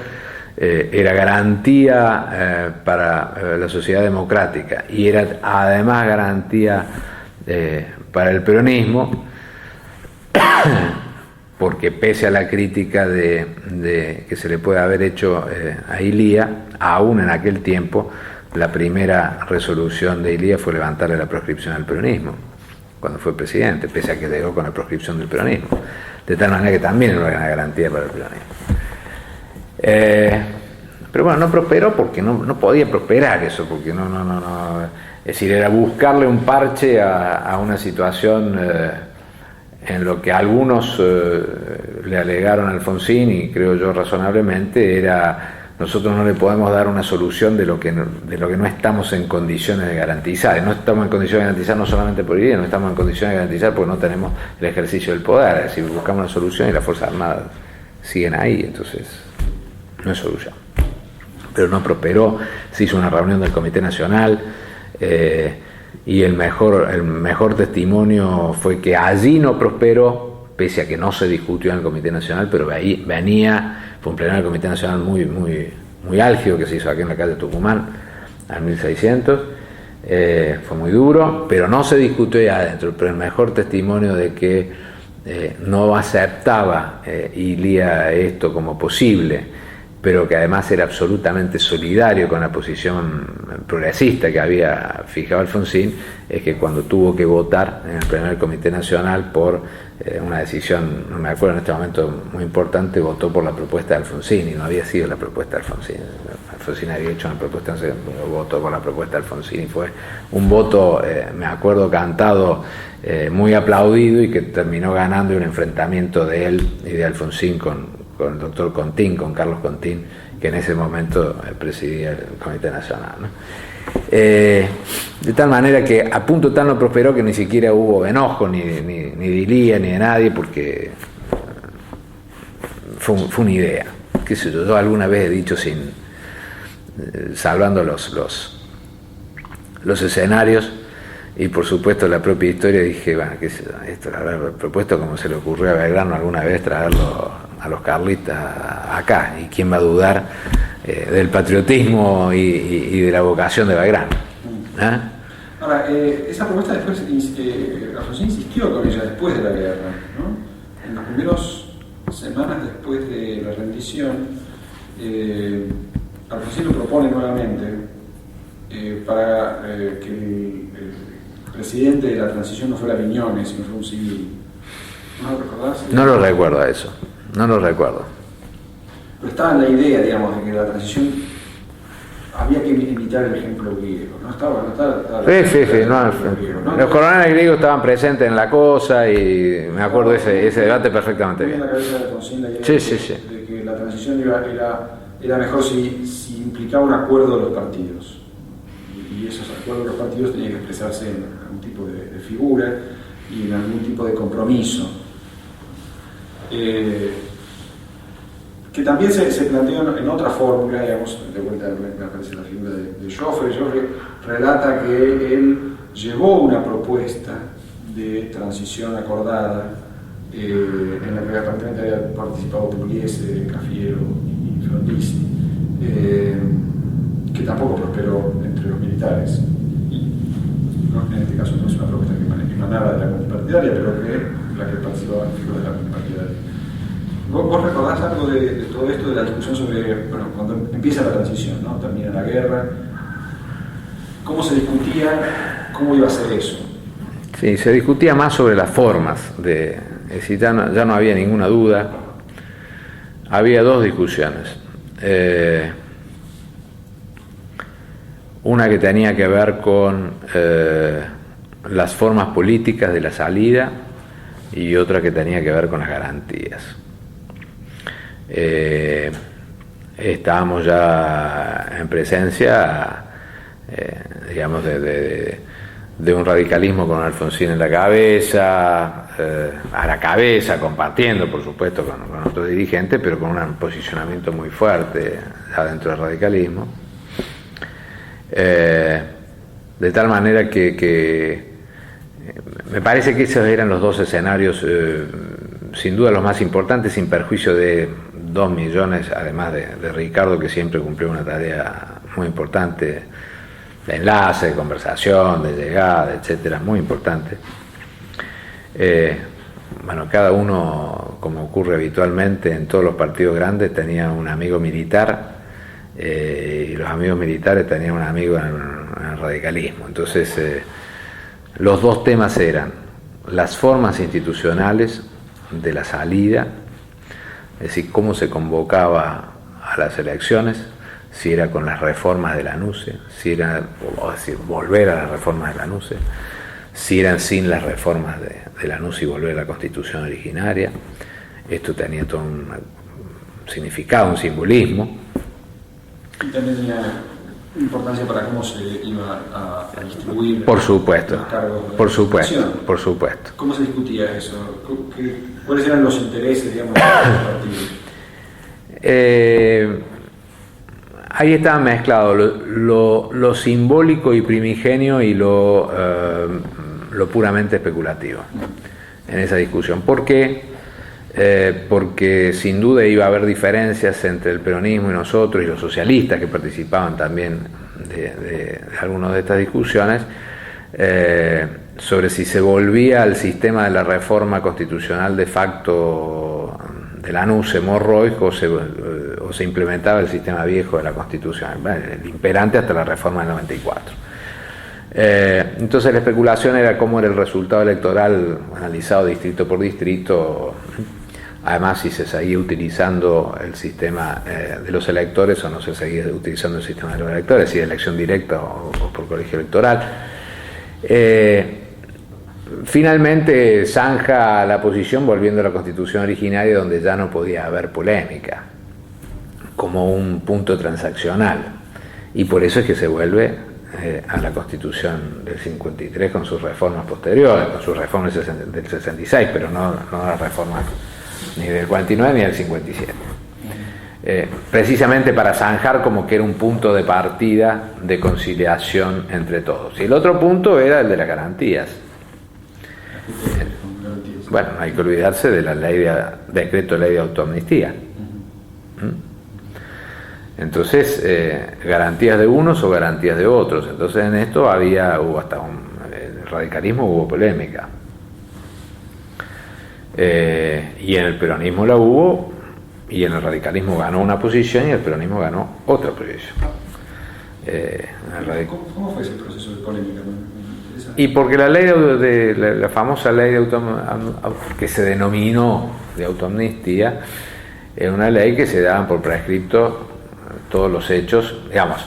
era garantía para la sociedad democrática y era además garantía para el peronismo, porque pese a la crítica de que se le puede haber hecho a Ilía, aún en aquel tiempo la primera resolución de Ilía fue levantarle la proscripción al peronismo cuando fue presidente, pese a que llegó con la proscripción del peronismo, de tal manera que también era una garantía para el peronismo. Pero bueno, no prosperó porque no podía prosperar eso, porque no. Es decir, era buscarle un parche a una situación en lo que algunos le alegaron a Alfonsín, y creo yo razonablemente, era: nosotros no le podemos dar una solución de lo que no estamos en condiciones de garantizar. Y no estamos en condiciones de garantizar no solamente por idea, no estamos en condiciones de garantizar porque no tenemos el ejercicio del poder. Es decir, buscamos una solución y las Fuerzas Armadas siguen ahí, entonces no es solución. Pero no prosperó, se hizo una reunión del Comité Nacional, y el mejor testimonio fue que allí no prosperó, pese a que no se discutió en el Comité Nacional, pero fue un plenario del Comité Nacional muy álgido, que se hizo aquí en la calle Tucumán, al 1600, fue muy duro, pero no se discutió ahí adentro. Pero el mejor testimonio de que no aceptaba Ilía esto como posible, pero que además era absolutamente solidario con la posición progresista que había fijado Alfonsín, es que cuando tuvo que votar en el primer Comité Nacional por una decisión, no me acuerdo en este momento, muy importante, votó por la propuesta de Alfonsín, y no había sido la propuesta de Alfonsín. Alfonsín había hecho una propuesta, votó por la propuesta de Alfonsín, y fue un voto, me acuerdo, cantado, muy aplaudido, y que terminó ganando un enfrentamiento de él y de Alfonsín con el doctor Contín, con Carlos Contín, que en ese momento presidía el Comité Nacional, ¿no? De tal manera que a punto tal no prosperó que ni siquiera hubo enojo ni de Ilía ni de nadie, porque fue una idea. Qué sé yo alguna vez he dicho, salvando los escenarios y por supuesto la propia historia, dije, bueno, qué sé yo, esto lo habrá propuesto como se le ocurrió a Belgrano alguna vez traerlo a los carlistas acá, y quién va a dudar del patriotismo y de la vocación de Belgrano. Ahora, esa propuesta después, Alfonsín insistió con ella después de la guerra, ¿no? En las primeras semanas después de la rendición, Alfonsín lo propone nuevamente para que el presidente de la transición no fuera Viñones, sino fuera un civil. ¿No lo recordás? No lo recuerdo a eso, no lo recuerdo. Pero estaba en la idea, digamos, de que la transición había que imitar el ejemplo griego, ¿no? Estaba sí, los coroneles griegos estaban presentes en la cosa y me acuerdo de ese debate perfectamente bien. En la cabeza de Alfonsín la idea Sí. de que la transición era mejor si implicaba un acuerdo de los partidos. Y esos acuerdos de los partidos tenían que expresarse en algún tipo de figura y en algún tipo de compromiso. Que también se planteó en otra fórmula, digamos, de vuelta me aparece la figura de Joffre. Joffre relata que él llevó una propuesta de transición acordada, en la que aparentemente había participado Pugliese, Cafiero y Frondizi, que tampoco prosperó entre los militares. En este caso no es una propuesta que emanaba de la multipartidaria, pero que la que participaba en figura de la multipartidaria. ¿Vos recordás algo de todo esto, de la discusión sobre, bueno, cuando empieza la transición, ¿no? Termina la guerra, ¿cómo se discutía cómo iba a ser eso? Sí, se discutía más sobre las formas, es decir, ya no había ninguna duda, había dos discusiones. Una que tenía que ver con las formas políticas de la salida y otra que tenía que ver con las garantías. Estábamos ya en presencia, digamos, de un radicalismo con Alfonsín en la cabeza, compartiendo, por supuesto, con otros dirigentes, pero con un posicionamiento muy fuerte ya dentro del radicalismo. De tal manera que me parece que esos eran los dos escenarios, sin duda los más importantes, sin perjuicio de 2 millones, además de Ricardo, que siempre cumplió una tarea muy importante de enlace, de conversación, de llegada, etcétera, muy importante. Bueno, cada uno, como ocurre habitualmente en todos los partidos grandes, tenía un amigo militar, y los amigos militares tenían un amigo en el radicalismo. Entonces, los dos temas eran las formas institucionales de la salida, es decir, cómo se convocaba a las elecciones, si era con las reformas de la NUCE, si era, o decir, volver a las reformas de la NUCE, si eran sin las reformas de la NUCE y volver a la Constitución originaria. Esto tenía todo un significado, un simbolismo. Y también tenía importancia para cómo se iba a distribuir, por supuesto, los cargos de por supuesto, por supuesto. ¿Cómo se discutía eso? ¿Cuáles eran los intereses, digamos, de los partidos? Ahí estaba mezclado lo simbólico y primigenio y lo puramente especulativo en esa discusión. ¿Por qué? Porque sin duda iba a haber diferencias entre el peronismo y nosotros y los socialistas que participaban también de algunas de estas discusiones, sobre si se volvía al sistema de la reforma constitucional de facto de la NUCE, Monroy, o se implementaba el sistema viejo de la Constitución, el imperante hasta la reforma del 94. Entonces la especulación era cómo era el resultado electoral analizado distrito por distrito, además si se seguía utilizando el sistema de los electores o no se seguía utilizando el sistema de los electores, si de elección directa o por colegio electoral. Finalmente zanja la posición volviendo a la Constitución originaria, donde ya no podía haber polémica, como un punto transaccional, y por eso es que se vuelve a la Constitución del 53 con sus reformas posteriores, con sus reformas del 66, pero no las reformas ni del 49 ni del 57. Precisamente para zanjar como que era un punto de partida de conciliación entre todos. Y el otro punto era el de las garantías. Bueno, hay que olvidarse de la decreto de ley de autoamnistía. Entonces, garantías de unos o garantías de otros. Entonces en esto hubo hasta el radicalismo hubo polémica. Y en el peronismo la hubo, y en el radicalismo ganó una posición y el peronismo ganó otra posición. ¿Cómo fue ese proceso de polémica? Y porque la ley la famosa ley que se denominó de autoamnistía, era una ley que se daban por prescripto todos los hechos, digamos,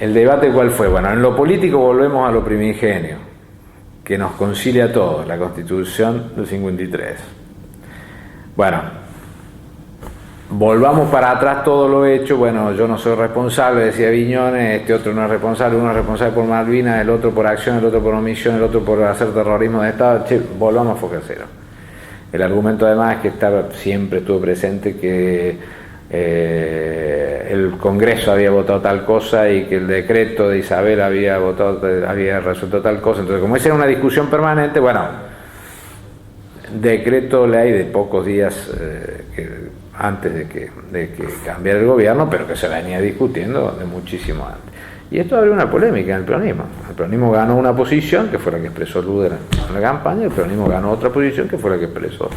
¿El debate cuál fue? Bueno, en lo político volvemos a lo primigenio, que nos concilia a todos, la Constitución del 53. Bueno, volvamos para atrás todo lo hecho. Bueno, yo no soy responsable, decía Viñones, este otro no es responsable, uno es responsable por Malvinas, el otro por acción, el otro por omisión, el otro por hacer terrorismo de Estado. Che, volvamos a foca cero. El argumento además es que siempre estuvo presente que el Congreso había votado tal cosa y que el decreto de Isabel había resuelto tal cosa. Entonces, como esa era una discusión permanente, bueno, decreto ley de pocos días antes de que cambiara el gobierno, pero que se venía discutiendo de muchísimo antes. Y esto abrió una polémica en el peronismo. El peronismo ganó una posición, que fue la que expresó Luder en la campaña, y el peronismo ganó otra posición, que fue la que expresó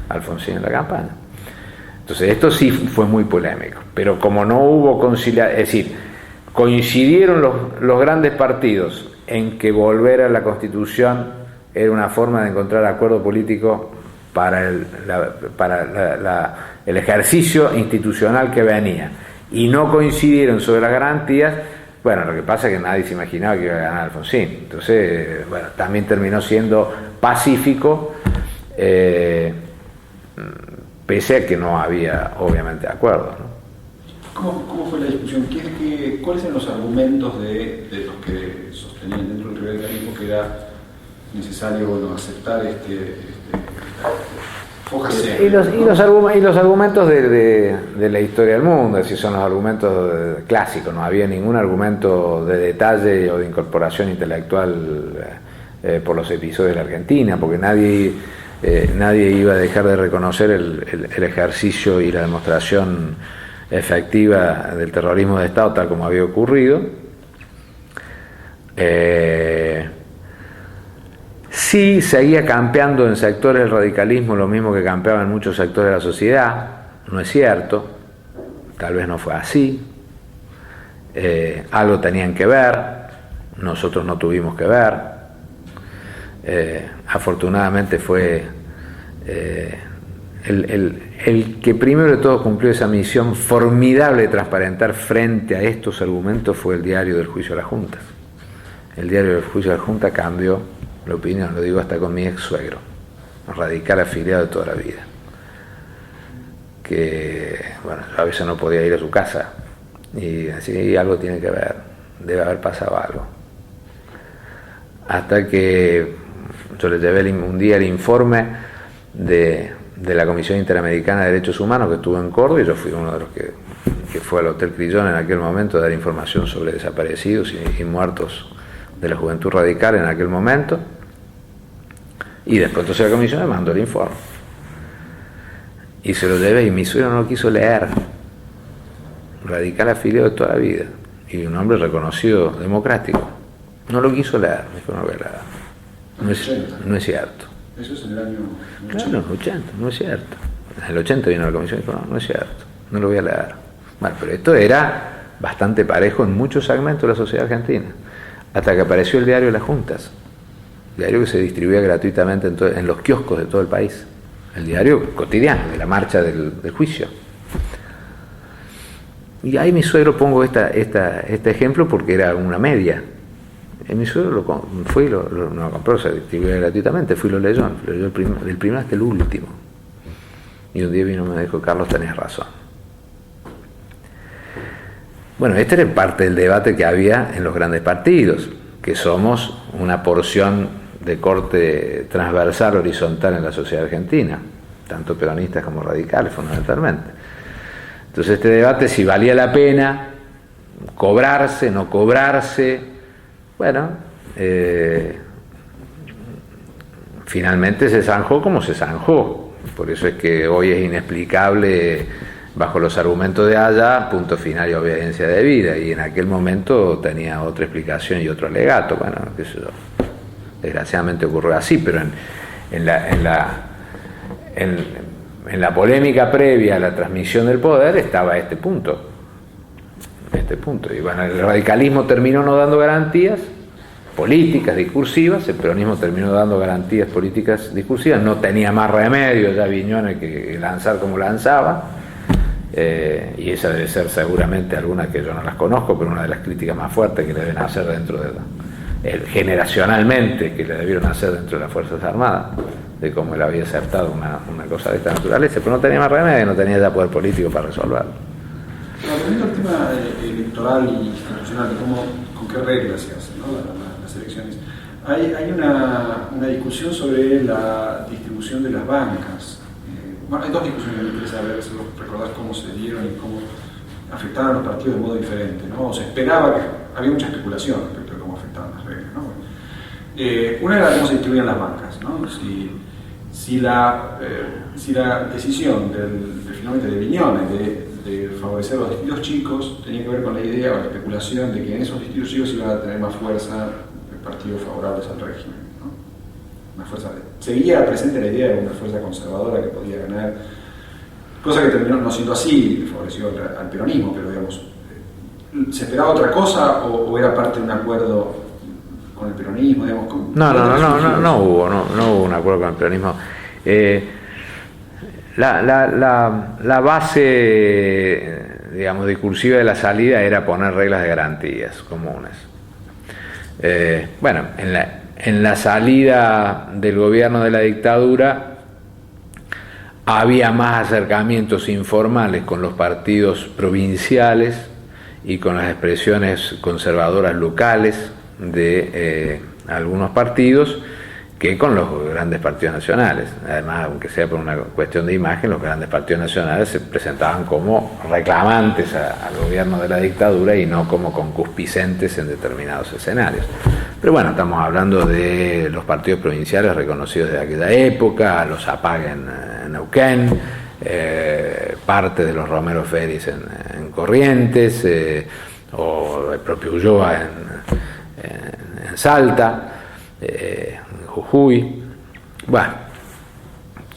Alfonsín en la campaña. Entonces esto sí fue muy polémico, pero como no hubo conciliación, es decir, coincidieron los grandes partidos en que volver a la Constitución era una forma de encontrar acuerdo político para el ejercicio institucional que venía, y no coincidieron sobre las garantías. Bueno, lo que pasa es que nadie se imaginaba que iba a ganar Alfonsín. Entonces, bueno, también terminó siendo pacífico, pese a que no había, obviamente, acuerdo, ¿no? ¿Cómo fue la discusión? ¿Cuáles eran los argumentos de los que sostenían dentro del radicalismo que era necesario, bueno, aceptar y los argumentos de la historia del mundo? Es decir, son los argumentos clásicos. No había ningún argumento de detalle o de incorporación intelectual por los episodios de la Argentina, porque nadie iba a dejar de reconocer el ejercicio y la demostración efectiva del terrorismo de Estado tal como había ocurrido. Sí seguía campeando en sectores del radicalismo lo mismo que campeaba en muchos sectores de la sociedad. No es cierto, tal vez no fue así. Algo tenían que ver, nosotros no tuvimos que ver. Afortunadamente fue el que primero de todo cumplió esa misión formidable de transparentar frente a estos argumentos fue el diario del juicio a las juntas. El diario del juicio a la Junta cambió la opinión, lo digo hasta con mi ex suegro, radical afiliado de toda la vida, que bueno, yo a veces no podía ir a su casa y así algo tiene que ver, debe haber pasado algo, hasta que yo le llevé un día el informe de la Comisión Interamericana de Derechos Humanos que estuvo en Córdoba, y yo fui uno de los que fue al Hotel Crillon en aquel momento a dar información sobre desaparecidos y muertos de la juventud radical en aquel momento. Y después entonces la comisión me mandó el informe y se lo llevé, y mi suegro no lo quiso leer. Radical afiliado de toda la vida y un hombre reconocido democrático, no lo quiso leer. Me dijo: no voy a leer. No es cierto. Eso es en el año 80. Claro, en el 80, no es cierto. En el 80 vino la comisión y dijo: no es cierto, no lo voy a leer. Bueno, pero esto era bastante parejo en muchos segmentos de la sociedad argentina, hasta que apareció el diario de las juntas, diario que se distribuía gratuitamente en los kioscos de todo el país, el diario cotidiano de la marcha del juicio. Y ahí mi suegro, pongo este ejemplo porque era una media. Y mi suegro fue y no lo compró, se distribuía gratuitamente, fui y lo leyó del primero hasta el último. Y un día vino y me dijo: Carlos, tenías razón. Bueno, este era parte del debate que había en los grandes partidos, que somos una porción de corte transversal, horizontal en la sociedad argentina, tanto peronistas como radicales fundamentalmente. Entonces este debate, si valía la pena cobrarse, no cobrarse, bueno, finalmente se zanjó como se zanjó. Por eso es que hoy es inexplicable, bajo los argumentos de allá, punto final y obediencia debida, y en aquel momento tenía otra explicación y otro alegato. Bueno, qué sé yo, desgraciadamente ocurrió así, pero en la polémica previa a la transmisión del poder estaba este punto. Y bueno, el radicalismo terminó no dando garantías políticas discursivas, el peronismo terminó dando garantías políticas discursivas, no tenía más remedio ya Viñones que lanzar como lanzaba, y esa debe ser seguramente alguna que yo no las conozco, pero una de las críticas más fuertes que le deben hacer dentro de generacionalmente que le debieron hacer dentro de las Fuerzas Armadas, de cómo él había aceptado una cosa de esta naturaleza, pero no tenía más remedio, no tenía ya poder político para resolverlo. Volviendo al tema electoral y institucional, de con qué reglas se hacen, ¿no? las elecciones, hay una discusión sobre la distribución de las bancas. Bueno, hay dos discusiones que me interesa ver, si vos recordás cómo se dieron y cómo afectaban a los partidos de modo diferente, ¿no? O se esperaba que había mucha especulación respecto de cómo afectaban las reglas, ¿no? Una era cómo se distribuían las bancas, ¿no? Si la decisión finalmente de Viñones de favorecer a los distritos chicos tenía que ver con la idea o la especulación de que en esos distritos chicos iban a tener más fuerza partidos favorables al régimen, ¿no? Una fuerza, seguía presente la idea de una fuerza conservadora que podía ganar, cosa que terminó no siendo así, favoreció al peronismo, pero digamos, ¿se esperaba otra cosa o era parte de un acuerdo con el peronismo? Digamos, no hubo un acuerdo con el peronismo. La base, digamos, discursiva de la salida era poner reglas de garantías comunes. Bueno, en la salida del gobierno de la dictadura había más acercamientos informales con los partidos provinciales y con las expresiones conservadoras locales de algunos partidos que con los grandes partidos nacionales. Además, aunque sea por una cuestión de imagen, los grandes partidos nacionales se presentaban como reclamantes al gobierno de la dictadura y no como concupiscentes en determinados escenarios. Pero bueno, estamos hablando de los partidos provinciales reconocidos de aquella época, los APAG en Neuquén, parte de los Romero Félix en Corrientes, o el propio Ulloa en Salta, Jujuy. Bueno,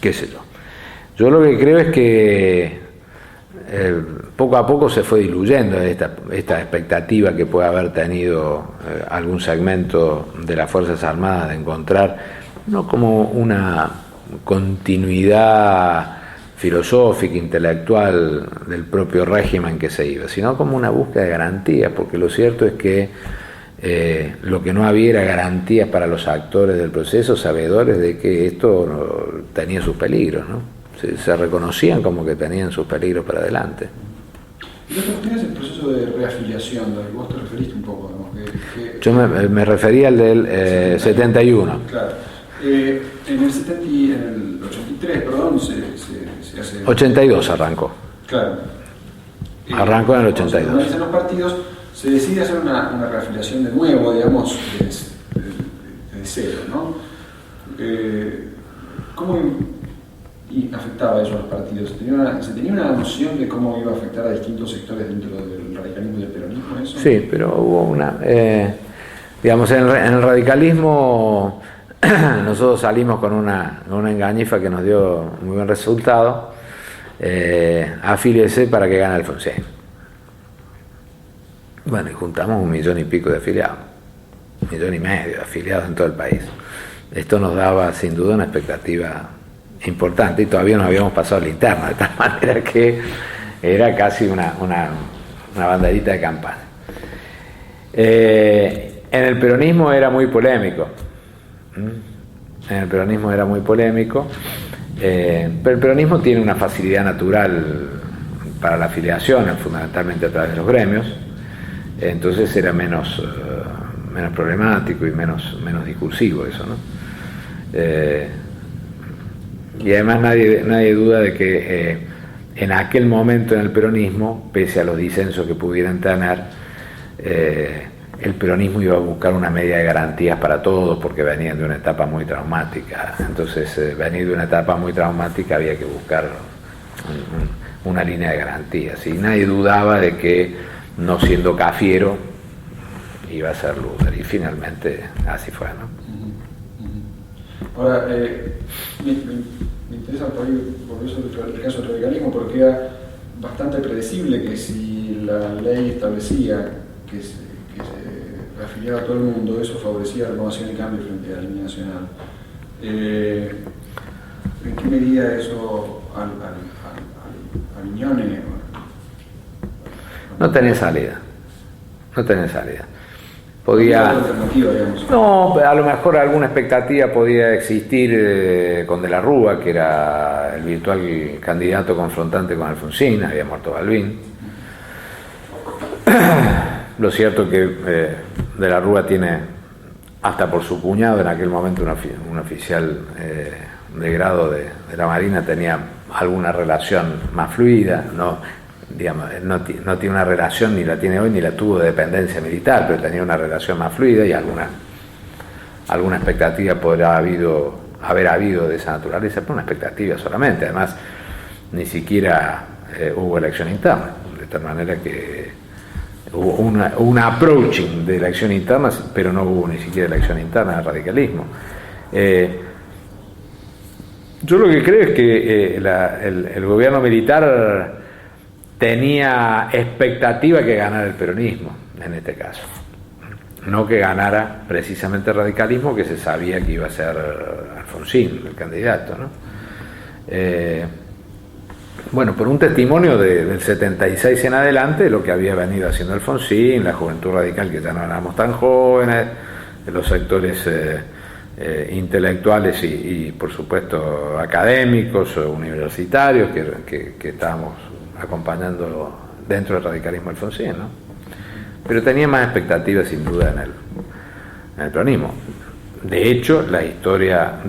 qué sé yo. Yo lo que creo es que poco a poco se fue diluyendo esta expectativa que puede haber tenido algún segmento de las Fuerzas Armadas de encontrar no como una continuidad filosófica, intelectual del propio régimen que se iba, sino como una búsqueda de garantías, porque lo cierto es que lo que no había era garantías para los actores del proceso, sabedores de que esto tenía sus peligros, ¿no? Se reconocían como que tenían sus peligros para adelante. ¿Y lo que tienes el proceso de reafiliación, del que vos te referiste un poco? Yo me refería al del 71. Claro. En el 83, perdón, se hace... 82 arrancó. Claro. Arrancó en el 82. Se organizan los partidos, se decide hacer una reafiliación de nuevo, digamos, de cero, ¿no? ¿Cómo afectaba eso a los partidos? ¿Se tenía una noción de cómo iba a afectar a distintos sectores dentro del radicalismo y del peronismo eso? Sí, pero hubo una... digamos, en el radicalismo nosotros salimos con una engañifa que nos dio muy buen resultado. Afíliese para que gane Alfonsín. Bueno, y juntamos 1,5 millones de afiliados, 1,5 millones de afiliados en todo el país. Esto nos daba sin duda una expectativa importante y todavía nos habíamos pasado la interna, de tal manera que era casi una banderita de campaña. En el peronismo era muy polémico. Pero el peronismo tiene una facilidad natural para la afiliación, fundamentalmente a través de los gremios, entonces era menos problemático y menos discursivo eso, ¿no? Y además nadie duda de que en aquel momento en el peronismo, pese a los disensos que pudieran tener, el peronismo iba a buscar una medida de garantías para todos porque venían de una etapa muy traumática. Entonces, venir de una etapa muy traumática había que buscar una línea de garantías. Y nadie dudaba de que, no siendo Cafiero, iba a ser Luder. Y finalmente así fue, ¿no? Ahora, me interesa por eso el caso del radicalismo, porque era bastante predecible que si la ley establecía que se afiliaba a todo el mundo, eso favorecía la renovación y cambio frente a la línea nacional. ¿En qué medida eso a Viñones No tenía salida. No tenía salida. ¿Una Podía... alternativa, digamos? No, a lo mejor alguna expectativa podía existir con De la Rúa, que era el virtual candidato confrontante con Alfonsín, había muerto Balbín. Lo cierto es que De la Rúa tiene, hasta por su cuñado en aquel momento, un oficial de grado de la Marina, tenía alguna relación más fluida, no, digamos, no tiene una relación, ni la tiene hoy, ni la tuvo de dependencia militar, pero tenía una relación más fluida y alguna expectativa podrá haber habido de esa naturaleza, pero una expectativa solamente. Además, ni siquiera hubo elección interna, de tal manera que hubo un approaching de elección interna, pero no hubo ni siquiera elección interna del radicalismo. Yo lo que creo es que el gobierno militar tenía expectativa que ganara el peronismo, en este caso. No que ganara precisamente el radicalismo, que se sabía que iba a ser Alfonsín, el candidato, ¿no? Bueno, por un testimonio del 76 en adelante, lo que había venido haciendo Alfonsín, la juventud radical, que ya no éramos tan jóvenes, los sectores intelectuales y por supuesto académicos, universitarios, que estábamos acompañando dentro del radicalismo Alfonsín, ¿no? Pero tenía más expectativas sin duda en el peronismo. De hecho, la historia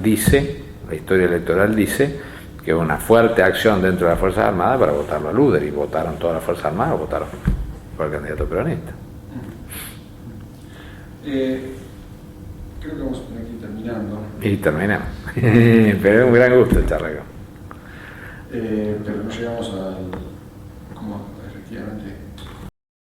electoral dice que hubo una fuerte acción dentro de las Fuerzas Armadas para votarlo a Luder, y votaron todas las Fuerzas Armadas, votaron por el candidato peronista. Creo que vamos a tener que ir terminando. Y terminamos. Pero es un gran gusto charlar. Pero no llegamos al... ¿Cómo? Efectivamente.